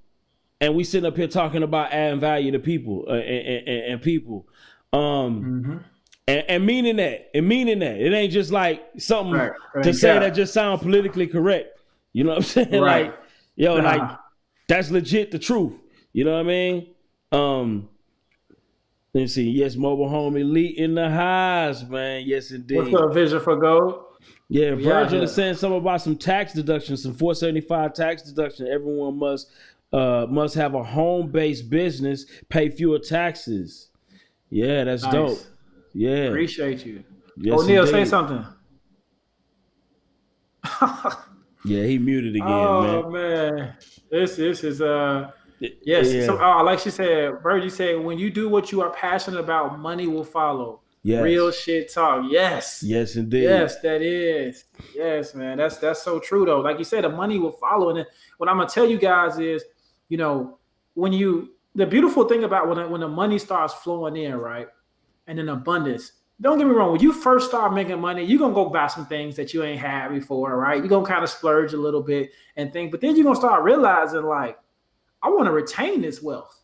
we sitting up here talking about adding value to people and people. And meaning that. It ain't just like something to say that just sound politically correct. You know what I'm saying? Right. Like, like that's legit the truth. You know what I mean? Let me see. Yes, mobile home elite in the highs, man. Yes, indeed. What's up, Vision for Gold? Yeah, Virgil is saying something about some tax deductions, some 475 tax deduction. Everyone must have a home-based business, pay fewer taxes. Yeah, that's dope. Yeah. Appreciate you. Yes, Oneil, indeed. say something. Yeah, he muted again, man. Oh, man. This is yes. Yeah. So, like she said, Virgie said, when you do what you are passionate about, money will follow. Yes. Real shit talk. Yes. Yes, indeed. Yes, that is. Yes, man. That's so true though. Like you said, the money will follow. And what I'm gonna tell you guys is, the beautiful thing about when the money starts flowing in, right? And in abundance. Don't get me wrong. When you first start making money, you're going to go buy some things that you ain't had before, right? You're going to kind of splurge a little bit and think, but then you're going to start realizing, like, I want to retain this wealth.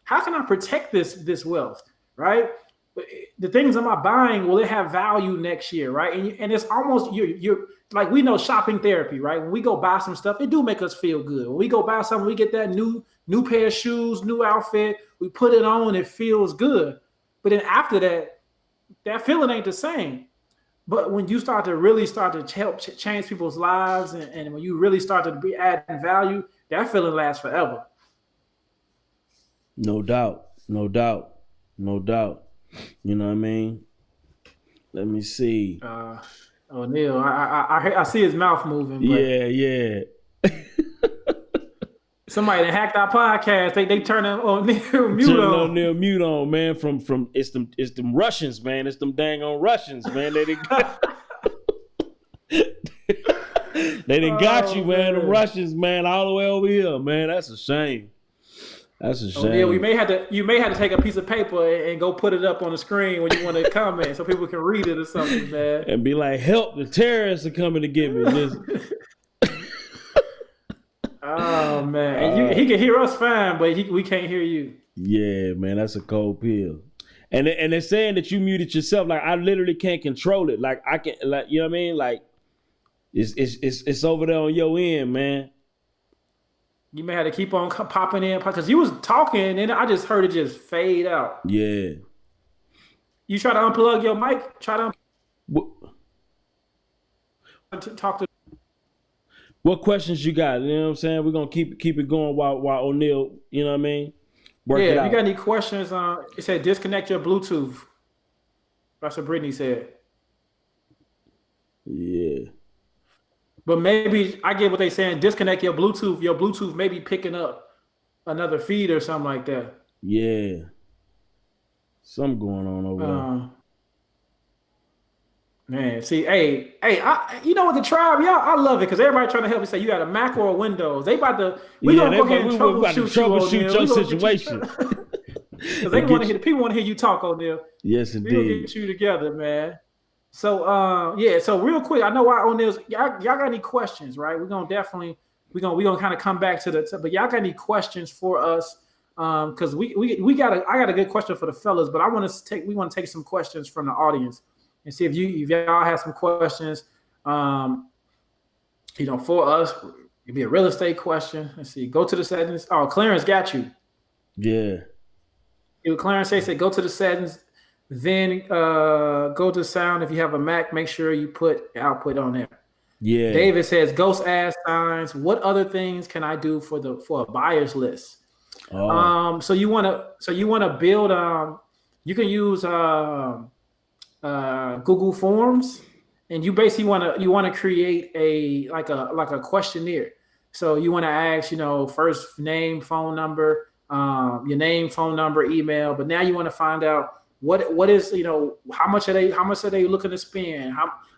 How can I protect this wealth, right? The things am I buying, will it have value next year, right? And it's almost, you're like, we know shopping therapy, right? When we go buy some stuff, it do make us feel good. When we go buy something, we get that new pair of shoes, new outfit, we put it on, it feels good. But then after that feeling ain't the same. But when you start to help change people's lives, and when you really start to be adding value, that feeling lasts forever. No doubt. You know what I mean? Let me see. Oneil, I see his mouth moving. But Yeah. Somebody that hacked our podcast, they turn Oneil mute on. Oneil mute on, man. From it's them Russians, man. It's them dang on Russians, man. They done got you, man. The Russians, man, all the way over here, man. That's a shame. Oneil, you may have to take a piece of paper and go put it up on the screen when you want to comment so people can read it or something, man. And be like, help, the terrorists are coming to get me. Oh man, and he can hear us fine, but we can't hear you. Yeah, man, that's a cold pill. And they're saying that you muted yourself. Like I literally can't control it. Like I can, like you know what I mean. Like it's over there on your end, man. You may have to keep on popping in because you was talking and I just heard it just fade out. Yeah. You try to unplug your mic. Talk to. What questions you got? You know what I'm saying? We're gonna keep it going while Oneil, you know what I mean? If you got any questions, it said disconnect your Bluetooth. That's what Brittany said. Yeah. But maybe I get what they're saying. Disconnect your Bluetooth. Your Bluetooth may be picking up another feed or something like that. Yeah. Something going on over there. Man, see, hey, you know what, the tribe, y'all, I love it because everybody trying to help me say you got a Mac or a Windows. They about to, we gonna go ahead and troubleshoot your situation. Because people want to hear you talk, Oneil. Yes, indeed. We're gonna get you together, man. So, so real quick, I know why Oneil's, y'all got any questions, right? We're gonna kind of come back to but y'all got any questions for us? Because I got a good question for the fellas, but we want to take some questions from the audience. And see if y'all have some questions, for us. It'd be a real estate question. Let's see. Go to the settings. Oh, Clarence got you. Yeah. Clarence said go to the settings, then go to sound. If you have a Mac, make sure you put output on there. Yeah. David says ghost ass signs. What other things can I do for a buyer's list? Oh. So you want to build. You can use Google Forms, and you basically want to create a questionnaire. So you want to ask, first name, phone number, your name, phone number, email. But now you want to find out what is how much are they looking to spend?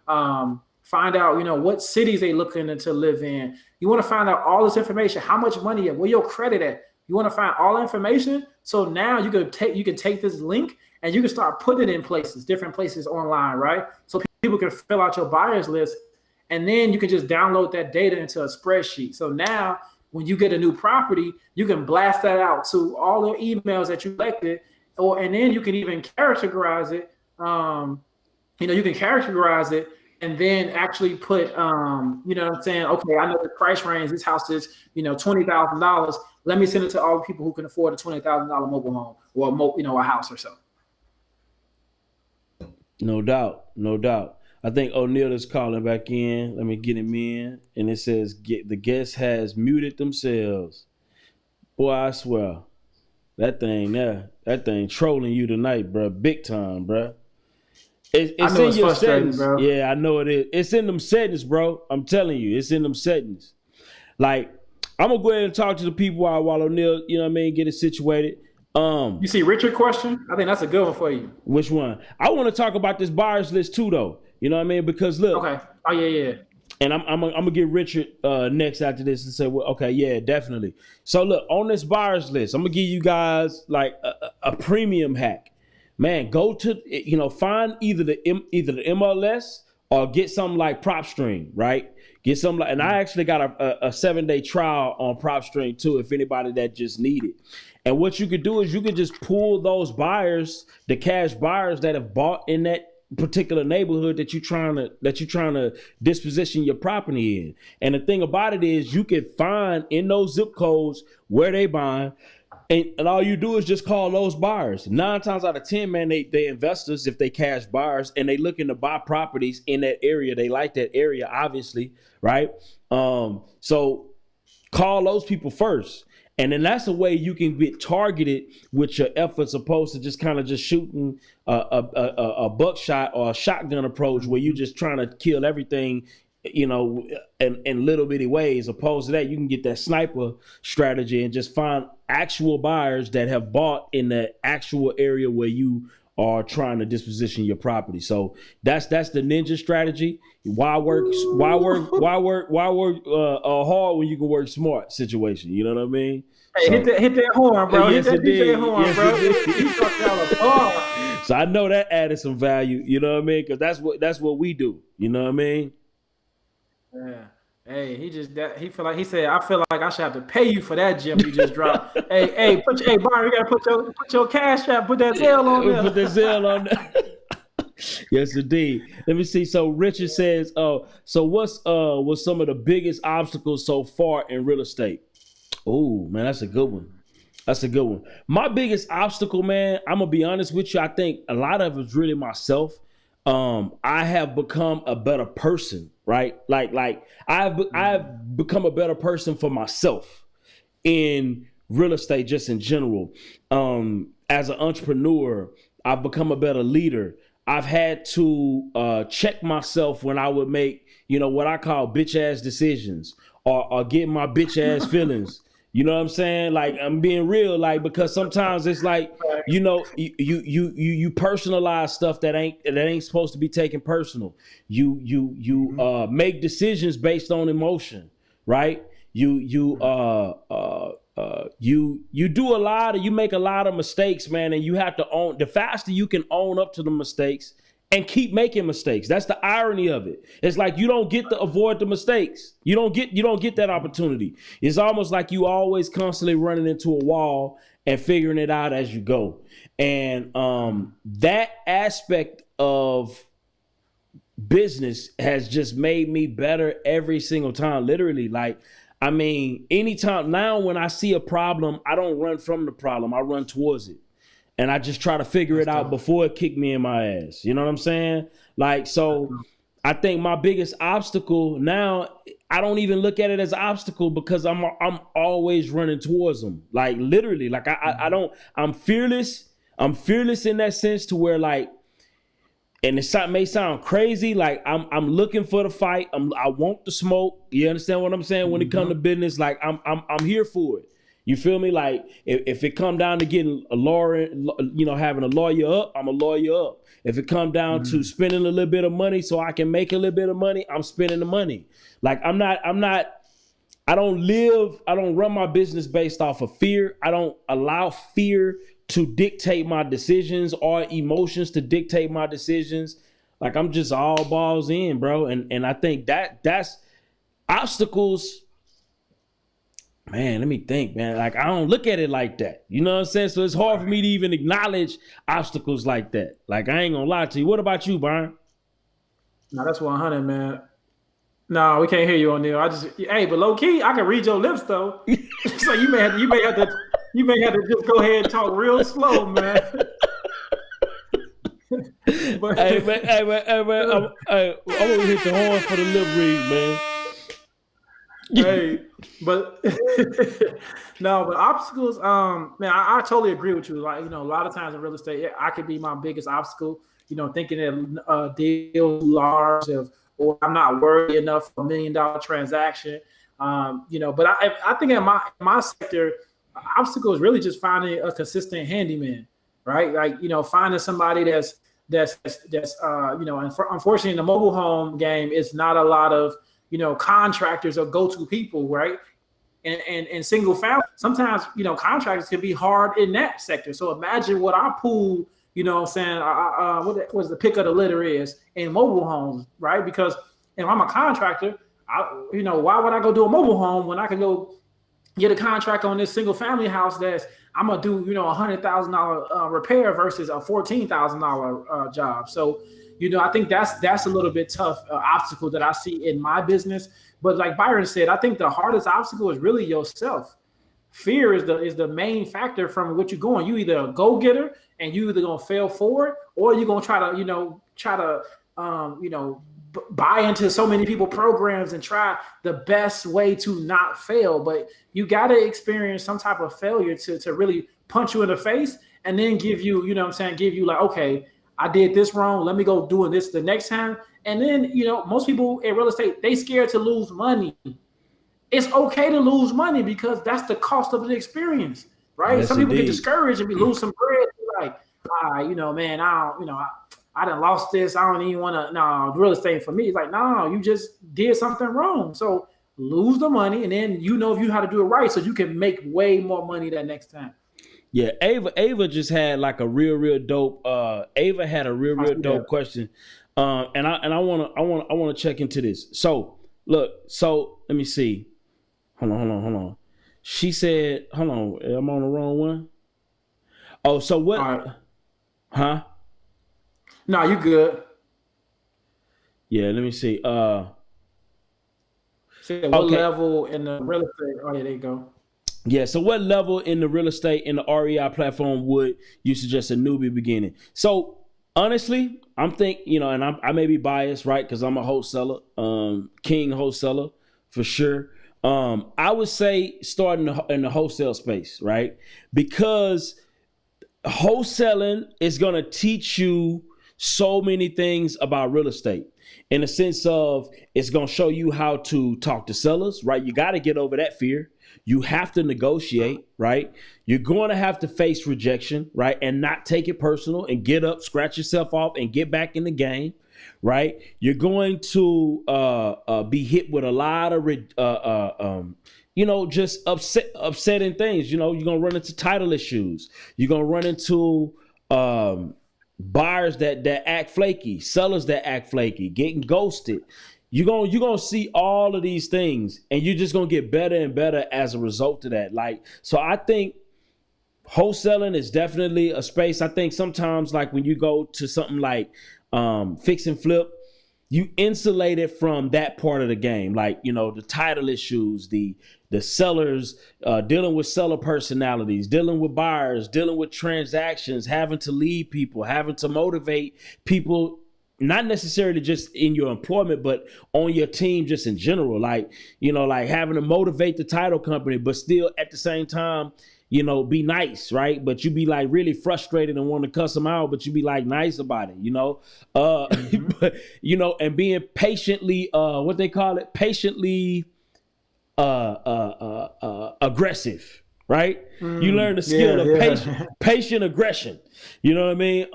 Find out what cities they looking to live in. You want to find out all this information. How much money? Where your credit at? You want to find all the information. So now you can take this link. And you can start putting it in different places online, right? So people can fill out your buyer's list, and then you can just download that data into a spreadsheet. So now when you get a new property, you can blast that out to all the emails that you collected, and then you can even categorize it. You can categorize it and then actually put, you know what I'm saying? Okay, I know the price range. This house is, $20,000. Let me send it to all the people who can afford a $20,000 mobile home or a house or so. No doubt. I think Oneil is calling back in. Let me get him in. And it says, the guest has muted themselves. Boy, I swear, that thing trolling you tonight, bro. Big time, bro. It's in your settings. Bro. Yeah, I know it is. It's in them settings, bro. I'm telling you, it's in them settings. Like, I'm going to go ahead and talk to the people while Oneil, get it situated. You see Richard question? I think that's a good one for you. Which one? I want to talk about this buyers list too, though. You know what I mean? Because look. Okay. Oh yeah. And I'm gonna get Richard next after this and say, well, okay, yeah, definitely. So look, on this buyers list, I'm gonna give you guys like a premium hack. Man, go to find either the MLS or get something like PropStream, right? Get something like, and I actually got a 7-day trial on PropStream too, if anybody that just need it. And what you could do is you could just pull those buyers, the cash buyers that have bought in that particular neighborhood that you're trying to disposition your property in. And the thing about it is you can find in those zip codes where they buying, And all you do is just call those buyers. 9 times out of 10, man, they investors, if they cash buyers and they looking to buy properties in that area, they like that area, obviously, right? So call those people first. And then that's a way you can get targeted with your efforts, opposed to just kind of just shooting a buckshot or a shotgun approach where you're just trying to kill everything, you know, in little bitty ways. Opposed to that, you can get that sniper strategy and just find actual buyers that have bought in the actual area where you are trying to disposition your property. So that's the ninja strategy. Why work hard when you can work smart situation? You know what I mean? Hey, so, hit that horn, bro. Yes, hit that DJ horn, yes, bro. So I know that added some value. You know what I mean? Because that's what we do. You know what I mean? Yeah. Hey, he said, I feel like I should have to pay you for that gem you just dropped. hey, Byron, you gotta put your cash app, put that Zelle on there. Put that Zelle on there. Yes, indeed. Let me see. So Richard says, so what's some of the biggest obstacles so far in real estate? Oh man, that's a good one. That's a good one. My biggest obstacle, man, I'm gonna be honest with you. I think a lot of it's really myself. I have become a better person, right? Like I've become a better person for myself in real estate, just in general. As an entrepreneur, I've become a better leader. I've had to check myself when I would make, what I call bitch ass decisions or get my bitch ass feelings. You know what I'm saying? Like, I'm being real, like, because sometimes it's like, you personalize stuff that ain't supposed to be taken personal. You make decisions based on emotion, right? You do you make a lot of mistakes, man, and you have to own. The faster you can own up to the mistakes and keep making mistakes. That's the irony of it. It's like you don't get to avoid the mistakes. You don't get that opportunity. It's almost like you always constantly running into a wall and figuring it out as you go. And that aspect of business has just made me better every single time. Literally, like, I mean, anytime now when I see a problem, I don't run from the problem. I run towards it. And I just try to figure it out before it kicked me in my ass. You know what I'm saying? Like, so I think my biggest obstacle now, I don't even look at it as an obstacle because I'm always running towards them. Like, literally, like I'm fearless. I'm fearless in that sense to where, like, and it may sound crazy, like I'm looking for the fight. I want the smoke. You understand what I'm saying? When it comes to business, like I'm here for it. You feel me? Like, if it come down to getting a lawyer, having a lawyer up, I'm a lawyer up. If it come down to spending a little bit of money so I can make a little bit of money, I'm spending the money. Like, I don't run my business based off of fear. I don't allow fear to dictate my decisions or emotions to dictate my decisions. Like, I'm just all balls in, bro. And I think that's obstacles. Man, let me think, man. Like, I don't look at it like that. You know what I'm saying? So it's hard for me to even acknowledge obstacles like that. Like, I ain't gonna lie to you. What about you, Byron? No, that's 100, man. No, we can't hear you, Oneil. But low key, I can read your lips though. So you may have to just go ahead and talk real slow, man. But, hey, man, I'm gonna hit the horn for the lip read, man. Hey, but no, but obstacles, man, I totally agree with you. Like, a lot of times in real estate, I could be my biggest obstacle, thinking that deal large or I'm not worthy enough for $1 million transaction. But I think in my sector, obstacle is really just finding a consistent handyman, right? Like, finding somebody that's unfortunately in the mobile home game, it's not a lot of, contractors or go-to people, right? And single family, sometimes, contractors can be hard in that sector. So imagine what our pool, what the pick of the litter is in mobile homes, right? Because if I'm a contractor, why would I go do a mobile home when I can go get a contract on this single family house that's I'm gonna do, $100,000 repair versus a $14,000 job. So, I think that's a little bit tough obstacle that I see in my business. But like Byron said, I think the hardest obstacle is really yourself. fear is the main factor from what you're going. You either a go-getter and you either gonna fail forward, or you're gonna try to buy into so many people programs and try the best way to not fail. But you got to experience some type of failure to really punch you in the face and then give you, give you like, okay, I did this wrong. Let me go doing this the next time. And then, most people in real estate, they scared to lose money. It's okay to lose money because that's the cost of the experience, right? Yes, some people indeed. get discouraged and we lose some bread. Like, man, I done lost this. I don't even want to. No, real estate for me. It's like, no, you just did something wrong. So lose the money, and then you how to do it right, so you can make way more money that next time. Yeah, Ava just had like a real dope. Ava had a real dope question, and I want to check into this. So look, let me see. Hold on. She said, hold on, I'm on the wrong one. Oh, so what? Right. Huh? No, you good. Yeah, let me see. What level in the real estate? Oh, yeah, there you go. Yeah, so what level in the real estate in the REI platform would you suggest a newbie beginning? So honestly, I'm thinking, and I may be biased, right? Because I'm a wholesaler, king wholesaler for sure. I would say starting in the wholesale space, right? Because wholesaling is going to teach you so many things about real estate in the sense of it's going to show you how to talk to sellers, right? You got to get over that fear. You have to negotiate, right? You're going to have to face rejection, right? And not take it personal and get up, scratch yourself off and get back in the game, right? You're going to be hit with a lot of, just upsetting things. You're going to run into title issues. You're going to run into buyers that act flaky, sellers that act flaky, getting ghosted. You're gonna see all of these things, and you're just gonna get better and better as a result of that. Like, so I think wholesaling is definitely a space. I think sometimes, like when you go to something like fix and flip, you insulate it from that part of the game, like the title issues, the sellers dealing with seller personalities, dealing with buyers, dealing with transactions, having to lead people, having to motivate people. Not necessarily just in your employment, but on your team, just in general, like having to motivate the title company, but still at the same time, be nice, right? But you be like really frustrated and want to cuss them out, but you be like nice about it, but, and being patiently, what they call it, patiently aggressive, right? You learn the skill of patient aggression. You know what I mean?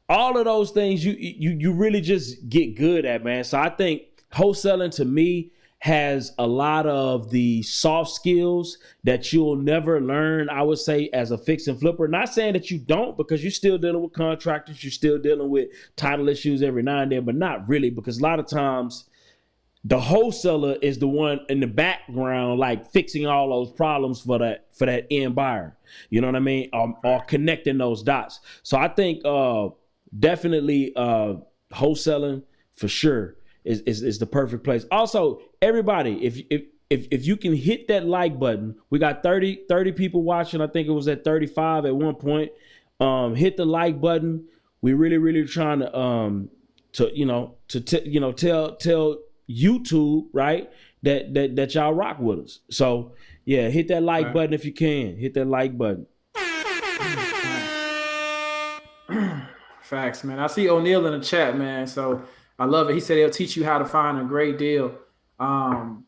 All of those things you really just get good at, man. So I think wholesaling to me has a lot of the soft skills that you'll never learn, I would say, as a fix and flipper. Not saying that you don't, because you're still dealing with contractors, you're still dealing with title issues every now and then, but not really, because a lot of times the wholesaler is the one in the background, like fixing all those problems for that end buyer. You know what I mean? Or connecting those dots. So I think definitely wholesaling for sure is the perfect place. Also, everybody, if you can hit that like button, we got 30 people watching. I think it was at 35 at one point. Hit the like button. We really trying to tell YouTube, right, that y'all rock with us. So yeah, hit that like button if you can. Hit that like button. Facts, man. I see Oneil in the chat, man. So I love it. He said he'll teach you how to find a great deal. I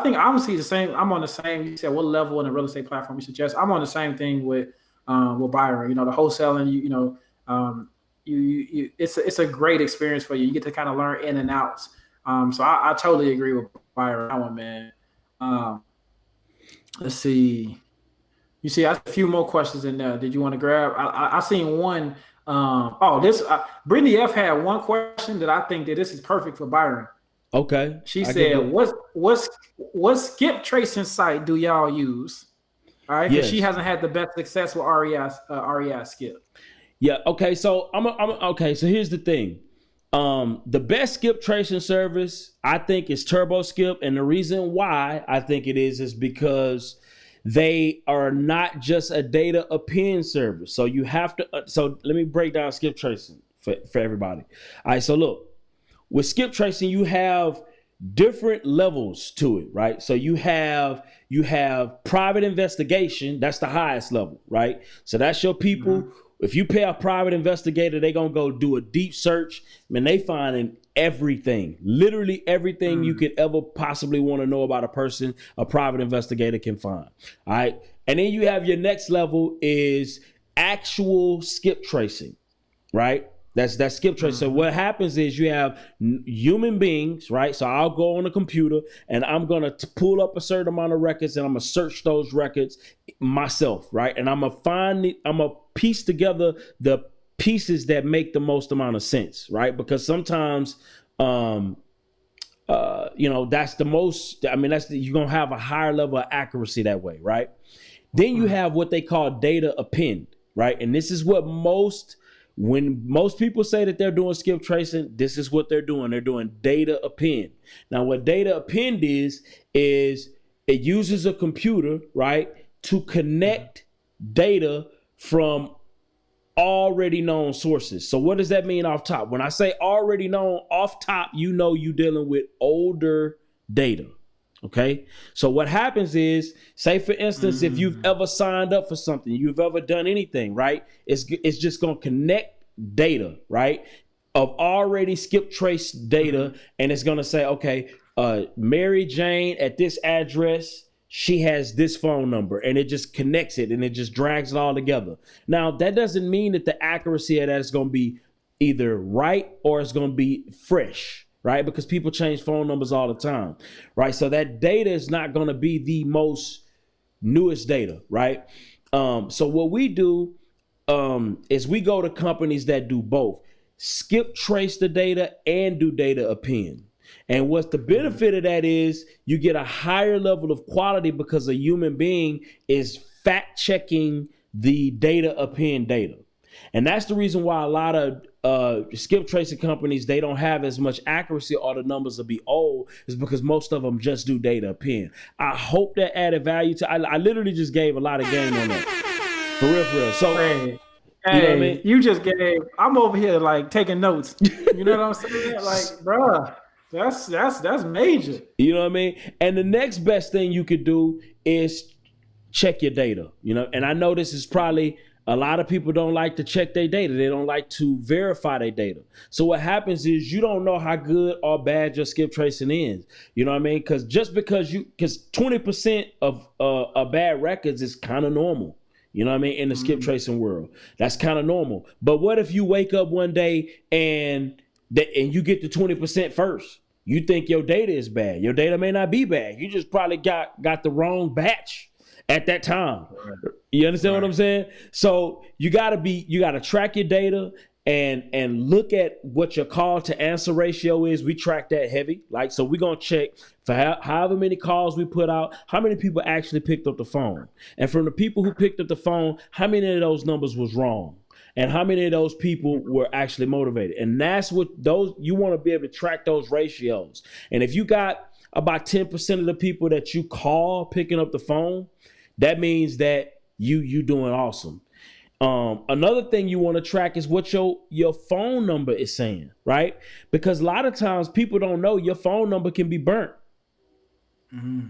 think obviously the same. I'm on the same. You said what level in a real estate platform you suggest? I'm on the same thing with Byron. The wholesaling. It's a great experience for you. You get to kind of learn in and outs. So I totally agree with Byron on that one, man. Let's see. You see, I have a few more questions in there. Did you want to grab? I seen one. Brittany F had one question that I think that this is perfect for Byron. Okay. She said, "What skip tracing site do y'all use?" All right, because she hasn't had the best success with REI skip. Yeah. Okay. So okay. So here's the thing. The best skip tracing service I think is Turbo Skip, and the reason why I think it is because they are not just a data append service. So you have to, so let me break down skip tracing for everybody. All right, so look, with skip tracing, you have different levels to it, right? So you have private investigation, that's the highest level, right? So that's your people. Mm-hmm. If you pay a private investigator, they're gonna go do a deep search, man, they finding everything, literally everything you could ever possibly want to know about a person, a private investigator can find. All right. And then you have your next level is actual skip tracing, right? That's skip tracing. So what happens is you have human beings, right? So I'll go on the computer and I'm going to pull up a certain amount of records and I'm going to search those records myself, right? And I'm going to piece together the pieces that make the most amount of sense, right? Because sometimes, that's the most, you're going to have a higher level of accuracy that way, right? Then you have what they call data append, right? And this is what when most people say that they're doing skip tracing, this is what they're doing. They're doing data append. Now, what data append is it uses a computer, right, to connect data from already known sources. So what does that mean off top? When I say already known, off top, you're dealing with older data. Okay. So what happens is, say for instance, if you've ever signed up for something, you've ever done anything, right? It's just going to connect data, right, of already skip trace data. And it's going to say, okay, Mary Jane at this address, she has this phone number, and it just connects it and it just drags it all together. Now, that doesn't mean that the accuracy of that is going to be either right or it's going to be fresh, right? Because people change phone numbers all the time, right? So that data is not going to be the most newest data, right? So what we do is we go to companies that do both, skip trace the data and do data append. And what's the benefit of that is you get a higher level of quality because a human being is fact checking the data append data. And that's the reason why a lot of skip tracing companies, they don't have as much accuracy or the numbers will be old, is because most of them just do data append. I hope that added value to, I literally just gave a lot of game on that. For real. So, hey, you know what I mean? You just gave, I'm over here like taking notes. You know what I'm saying? Like, bruh. That's major. You know what I mean? And the next best thing you could do is check your data, and I know this is probably a lot of people don't like to check their data. They don't like to verify their data. So what happens is you don't know how good or bad your skip tracing is. You know what I mean? Because 20% of bad records is kind of normal. You know what I mean? In the skip tracing world, that's kind of normal. But what if you wake up one day and you get to 20% first? You think your data is bad. Your data may not be bad. You just probably got the wrong batch at that time. Right. You understand what I'm saying? So you gotta track your data and look at what your call to answer ratio is. We track that heavy. Like, so we're gonna check for however many calls we put out, how many people actually picked up the phone. And from the people who picked up the phone, how many of those numbers was wrong? And how many of those people were actually motivated? And that's what you want to be able to track those ratios. And if you got about 10% of the people that you call picking up the phone, that means that you doing awesome. Another thing you want to track is what your phone number is saying, right? Because a lot of times people don't know your phone number can be burnt. Mm-hmm.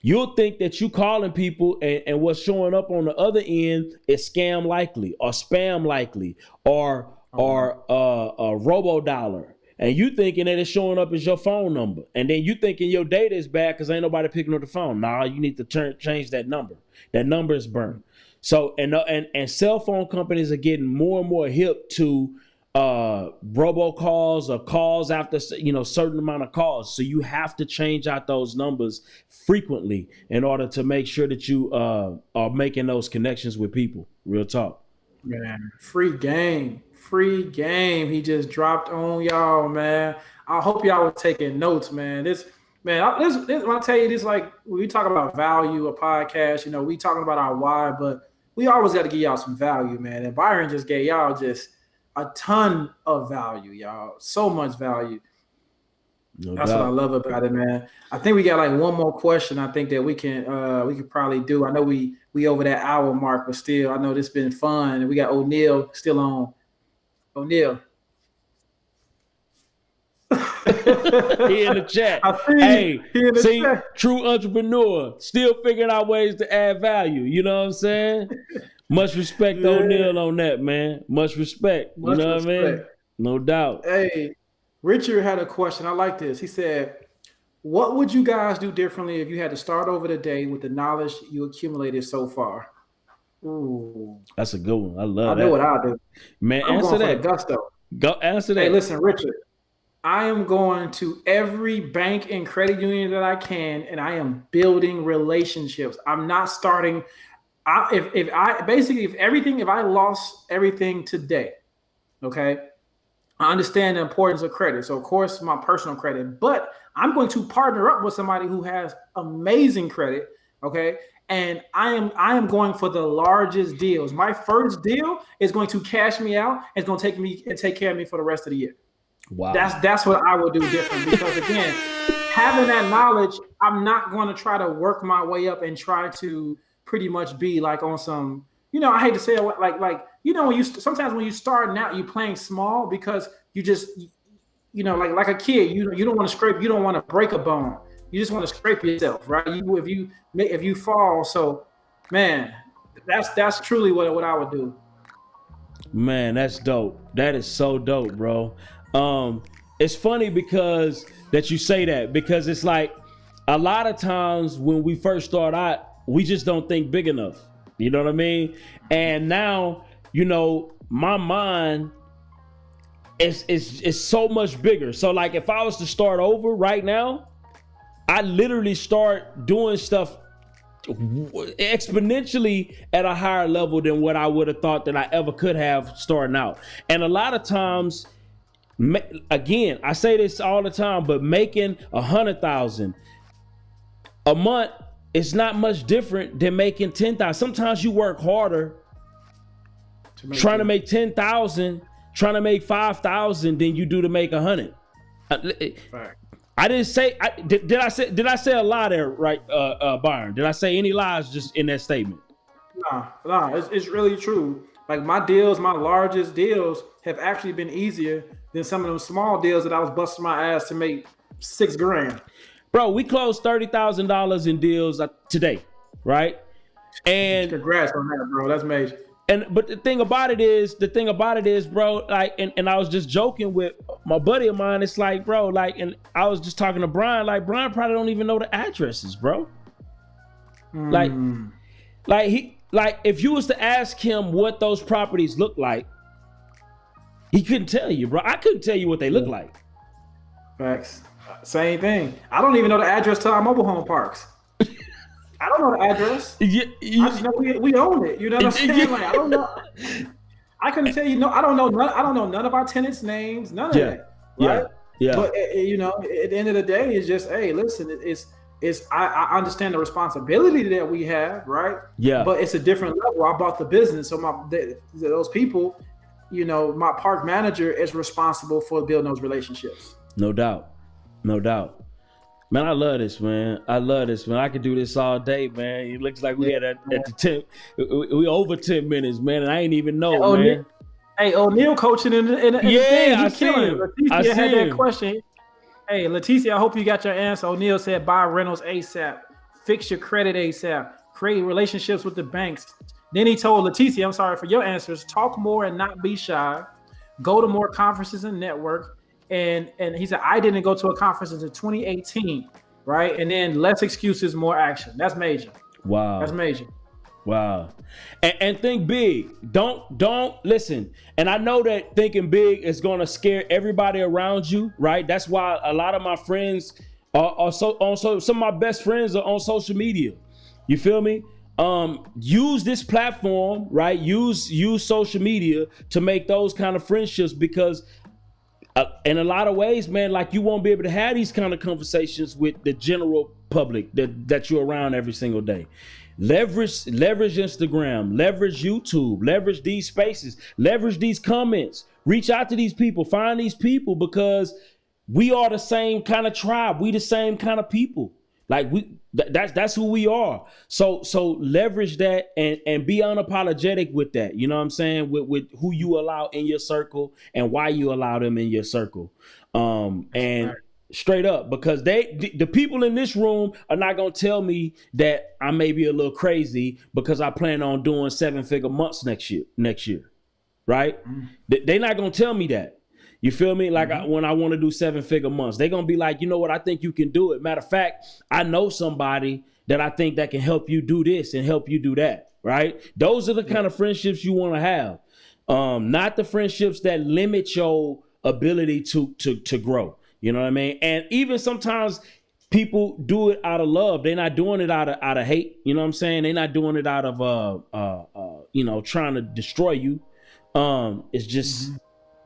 You'll think that you calling people and what's showing up on the other end is scam likely or spam likely or robo dollar. And you thinking that it's showing up as your phone number. And then you thinking your data is bad because ain't nobody picking up the phone. Nah, you need to change that number. That number is burnt. So, and cell phone companies are getting more and more hip to robocalls or calls after, certain amount of calls. So you have to change out those numbers frequently in order to make sure that you are making those connections with people. Real talk. Man, free game he just dropped on y'all, man. I hope y'all were taking notes, man. This when I tell you this, like, when we talk about value, a podcast, we talking about our why, but we always got to give y'all some value, man. And Byron just gave y'all just a ton of value, y'all. So much value. That's what I love about it, man. I think we got like one more question. I think that we could probably do. I know we over that hour mark, but still, I know this has been fun. And we got Oneil still on. Oneil. He in the chat. Hey, see, true entrepreneur, still figuring out ways to add value. You know what I'm saying? Much respect to Oneil on that, man. Much respect. You know what I mean? No doubt. Hey, Richard had a question. I like this. He said, what would you guys do differently if you had to start over today with the knowledge you accumulated so far? Ooh. That's a good one. I love that. I know what I'll do. Man, answer that. Gusto. Go answer that. Hey, listen, Richard. I am going to every bank and credit union that I can, and I am building relationships. I'm not starting. If I lost everything today, okay, I understand the importance of credit. So of course, my personal credit, but I'm going to partner up with somebody who has amazing credit, okay. And I am going for the largest deals. My first deal is going to cash me out. It's going to take care of me for the rest of the year. Wow. That's what I would do different, because again, having that knowledge, I'm not going to try to work my way up and try to pretty much be like on some, I hate to say it, like when sometimes when you starting out, you're playing small because you just, like a kid, you don't want to scrape, you don't want to break a bone. You just want to scrape yourself, right? If you fall, so man, that's truly what I would do. Man, that's dope. That is so dope, bro. It's funny because that you say that, because it's like a lot of times when we first start out, we just don't think big enough. You know what I mean? And now, my mind is so much bigger. So like if I was to start over right now, I literally start doing stuff exponentially at a higher level than what I would have thought that I ever could have starting out. And a lot of times, again, I say this all the time, but making 100,000 a month is not much different than making 10,000. Sometimes you work harder trying to make 10,000, trying to make 5,000 than you do to make 100. I didn't say. Did I say a lie there, right, Byron? Did I say any lies just in that statement? No, it's really true. Like my largest deals have actually been easier than some of those small deals that I was busting my ass to make $6,000. Bro, we closed $30,000 in deals today, right? And congrats on that, bro. That's major. But the thing about it is, bro, like, and I was just joking with my buddy of mine. It's like, bro, like, and I was just talking to Brian. Like, Brian probably don't even know the addresses, bro. Like if you was to ask him what those properties look like, he couldn't tell you, bro. I couldn't tell you what they look like. Facts. Same thing. I don't even know the address to our mobile home parks. I don't know the address. I just know we own it. You know what I'm saying? Like, I don't know. I couldn't tell you. I don't know none of our tenants' names. None of that. Right? Yeah. But at the end of the day, it's just, hey, listen, I understand the responsibility that we have, right? Yeah. But it's a different level. I bought the business, so those people, my park manager is responsible for building those relationships. No doubt. Man, I love this, man. I could do this all day, man. It looks like we had at the 10. We over 10 minutes, man, and I ain't even know, man. Hey, Oneil coaching in the thing. He's killing it. Leticia had that question. Hey, Leticia, I hope you got your answer. Oneil said, buy rentals ASAP. Fix your credit ASAP. Create relationships with the banks. Then he told Leticia, I'm sorry for your answers, talk more and not be shy. Go to more conferences and network. And he said, I didn't go to a conference until 2018, right? And then less excuses, more action. That's major. Wow. That's major. Wow. And think big. Don't listen. And I know that thinking big is going to scare everybody around you, right? That's why a lot of my friends are some of my best friends are on social media. You feel me? Use this platform, right? Use social media to make those kind of friendships, because in a lot of ways, man, like, you won't be able to have these kind of conversations with the general public that you're around every single day. Leverage Instagram, leverage YouTube, leverage these spaces, leverage these comments, reach out to these people, find these people, because we are the same kind of tribe. We the same kind of people. Like that's who we are. So leverage that and be unapologetic with that. You know what I'm saying? With who you allow in your circle and why you allow them in your circle. And straight up, because the people in this room are not gonna tell me that I may be a little crazy because I plan on doing 7-figure months next year. Right? They're not gonna tell me that. You feel me? Like when I want to do 7-figure months, they're going to be like, you know what? I think you can do it. Matter of fact, I know somebody that I think that can help you do this and help you do that. Right? Those are the kind of friendships you want to have. Not the friendships that limit your ability to grow. You know what I mean? And even sometimes people do it out of love. They're not doing it out of hate. You know what I'm saying? They're not doing it out of, trying to destroy you. It's just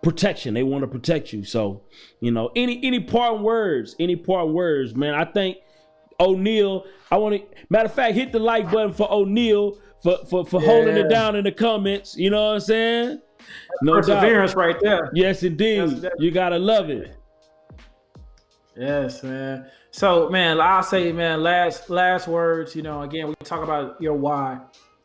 protection. They want to protect you. So, any parting words, man. I think Oneil, matter of fact, hit the like button for Oneil for holding it down in the comments. You know what I'm saying? No perseverance doubt. Right there. Yes, indeed. You gotta love it. Yes, man. So, man, I'll say, man, last words, again, we talk about your why.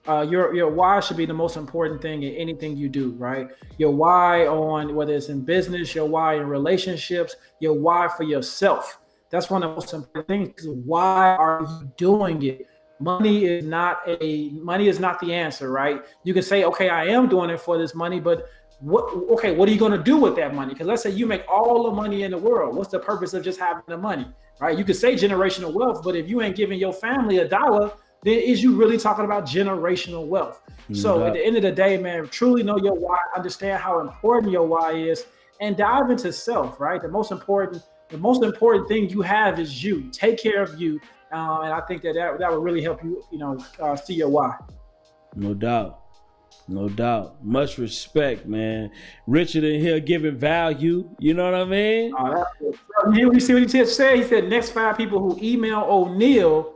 Your why should be the most important thing in anything you do, right? Your why on whether it's in business, your why in relationships, your why for yourself. That's one of the most important things. Why are you doing it? Money is not the answer, right? You can say, okay, I am doing it for this money, but what are you going to do with that money? Because let's say you make all the money in the world. What's the purpose of just having the money, right? You could say generational wealth, but if you ain't giving your family $1, then is you really talking about generational wealth? So at the end of the day, man, truly know your why, understand how important your why is, and dive into self, right? The most important thing you have is you. Take care of you. And I think that will really help you, see your why. No doubt. Much respect, man. Richard in here giving value. You know what I mean? You see what he said? He said, next 5 people who email Oneil,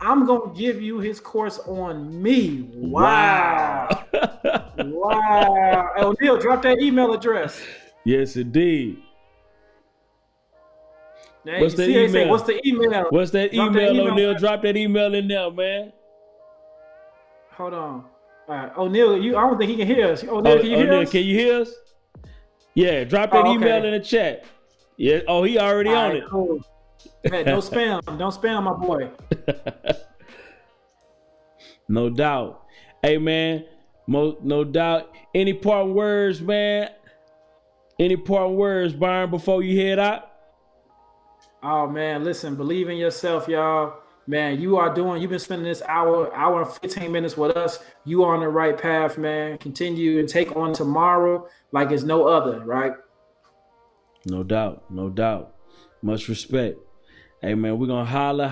I'm going to give you his course on me. Wow. Wow. Hey, Oneil, drop that email address. Yes, indeed. Hey, what's the email? What's the email? What's that email, Oneil? Drop that email in there, man. Hold on. All right. Oneil, I don't think he can hear us. Oneil, can you hear us? Can you hear us? Yeah, drop that email in the chat. Yeah. Oh, he already on it. Cool. Man, no spam. Don't spam my boy. No doubt. Hey, man, no doubt. Any parting words, man? Any parting words, Byron, before you head out? Oh, man, listen, believe in yourself, y'all. Man, you've been spending this hour and 15 minutes with us. You are on the right path, man. Continue and take on tomorrow like it's no other, right? No doubt. Much respect. Hey, man, we're going to holla.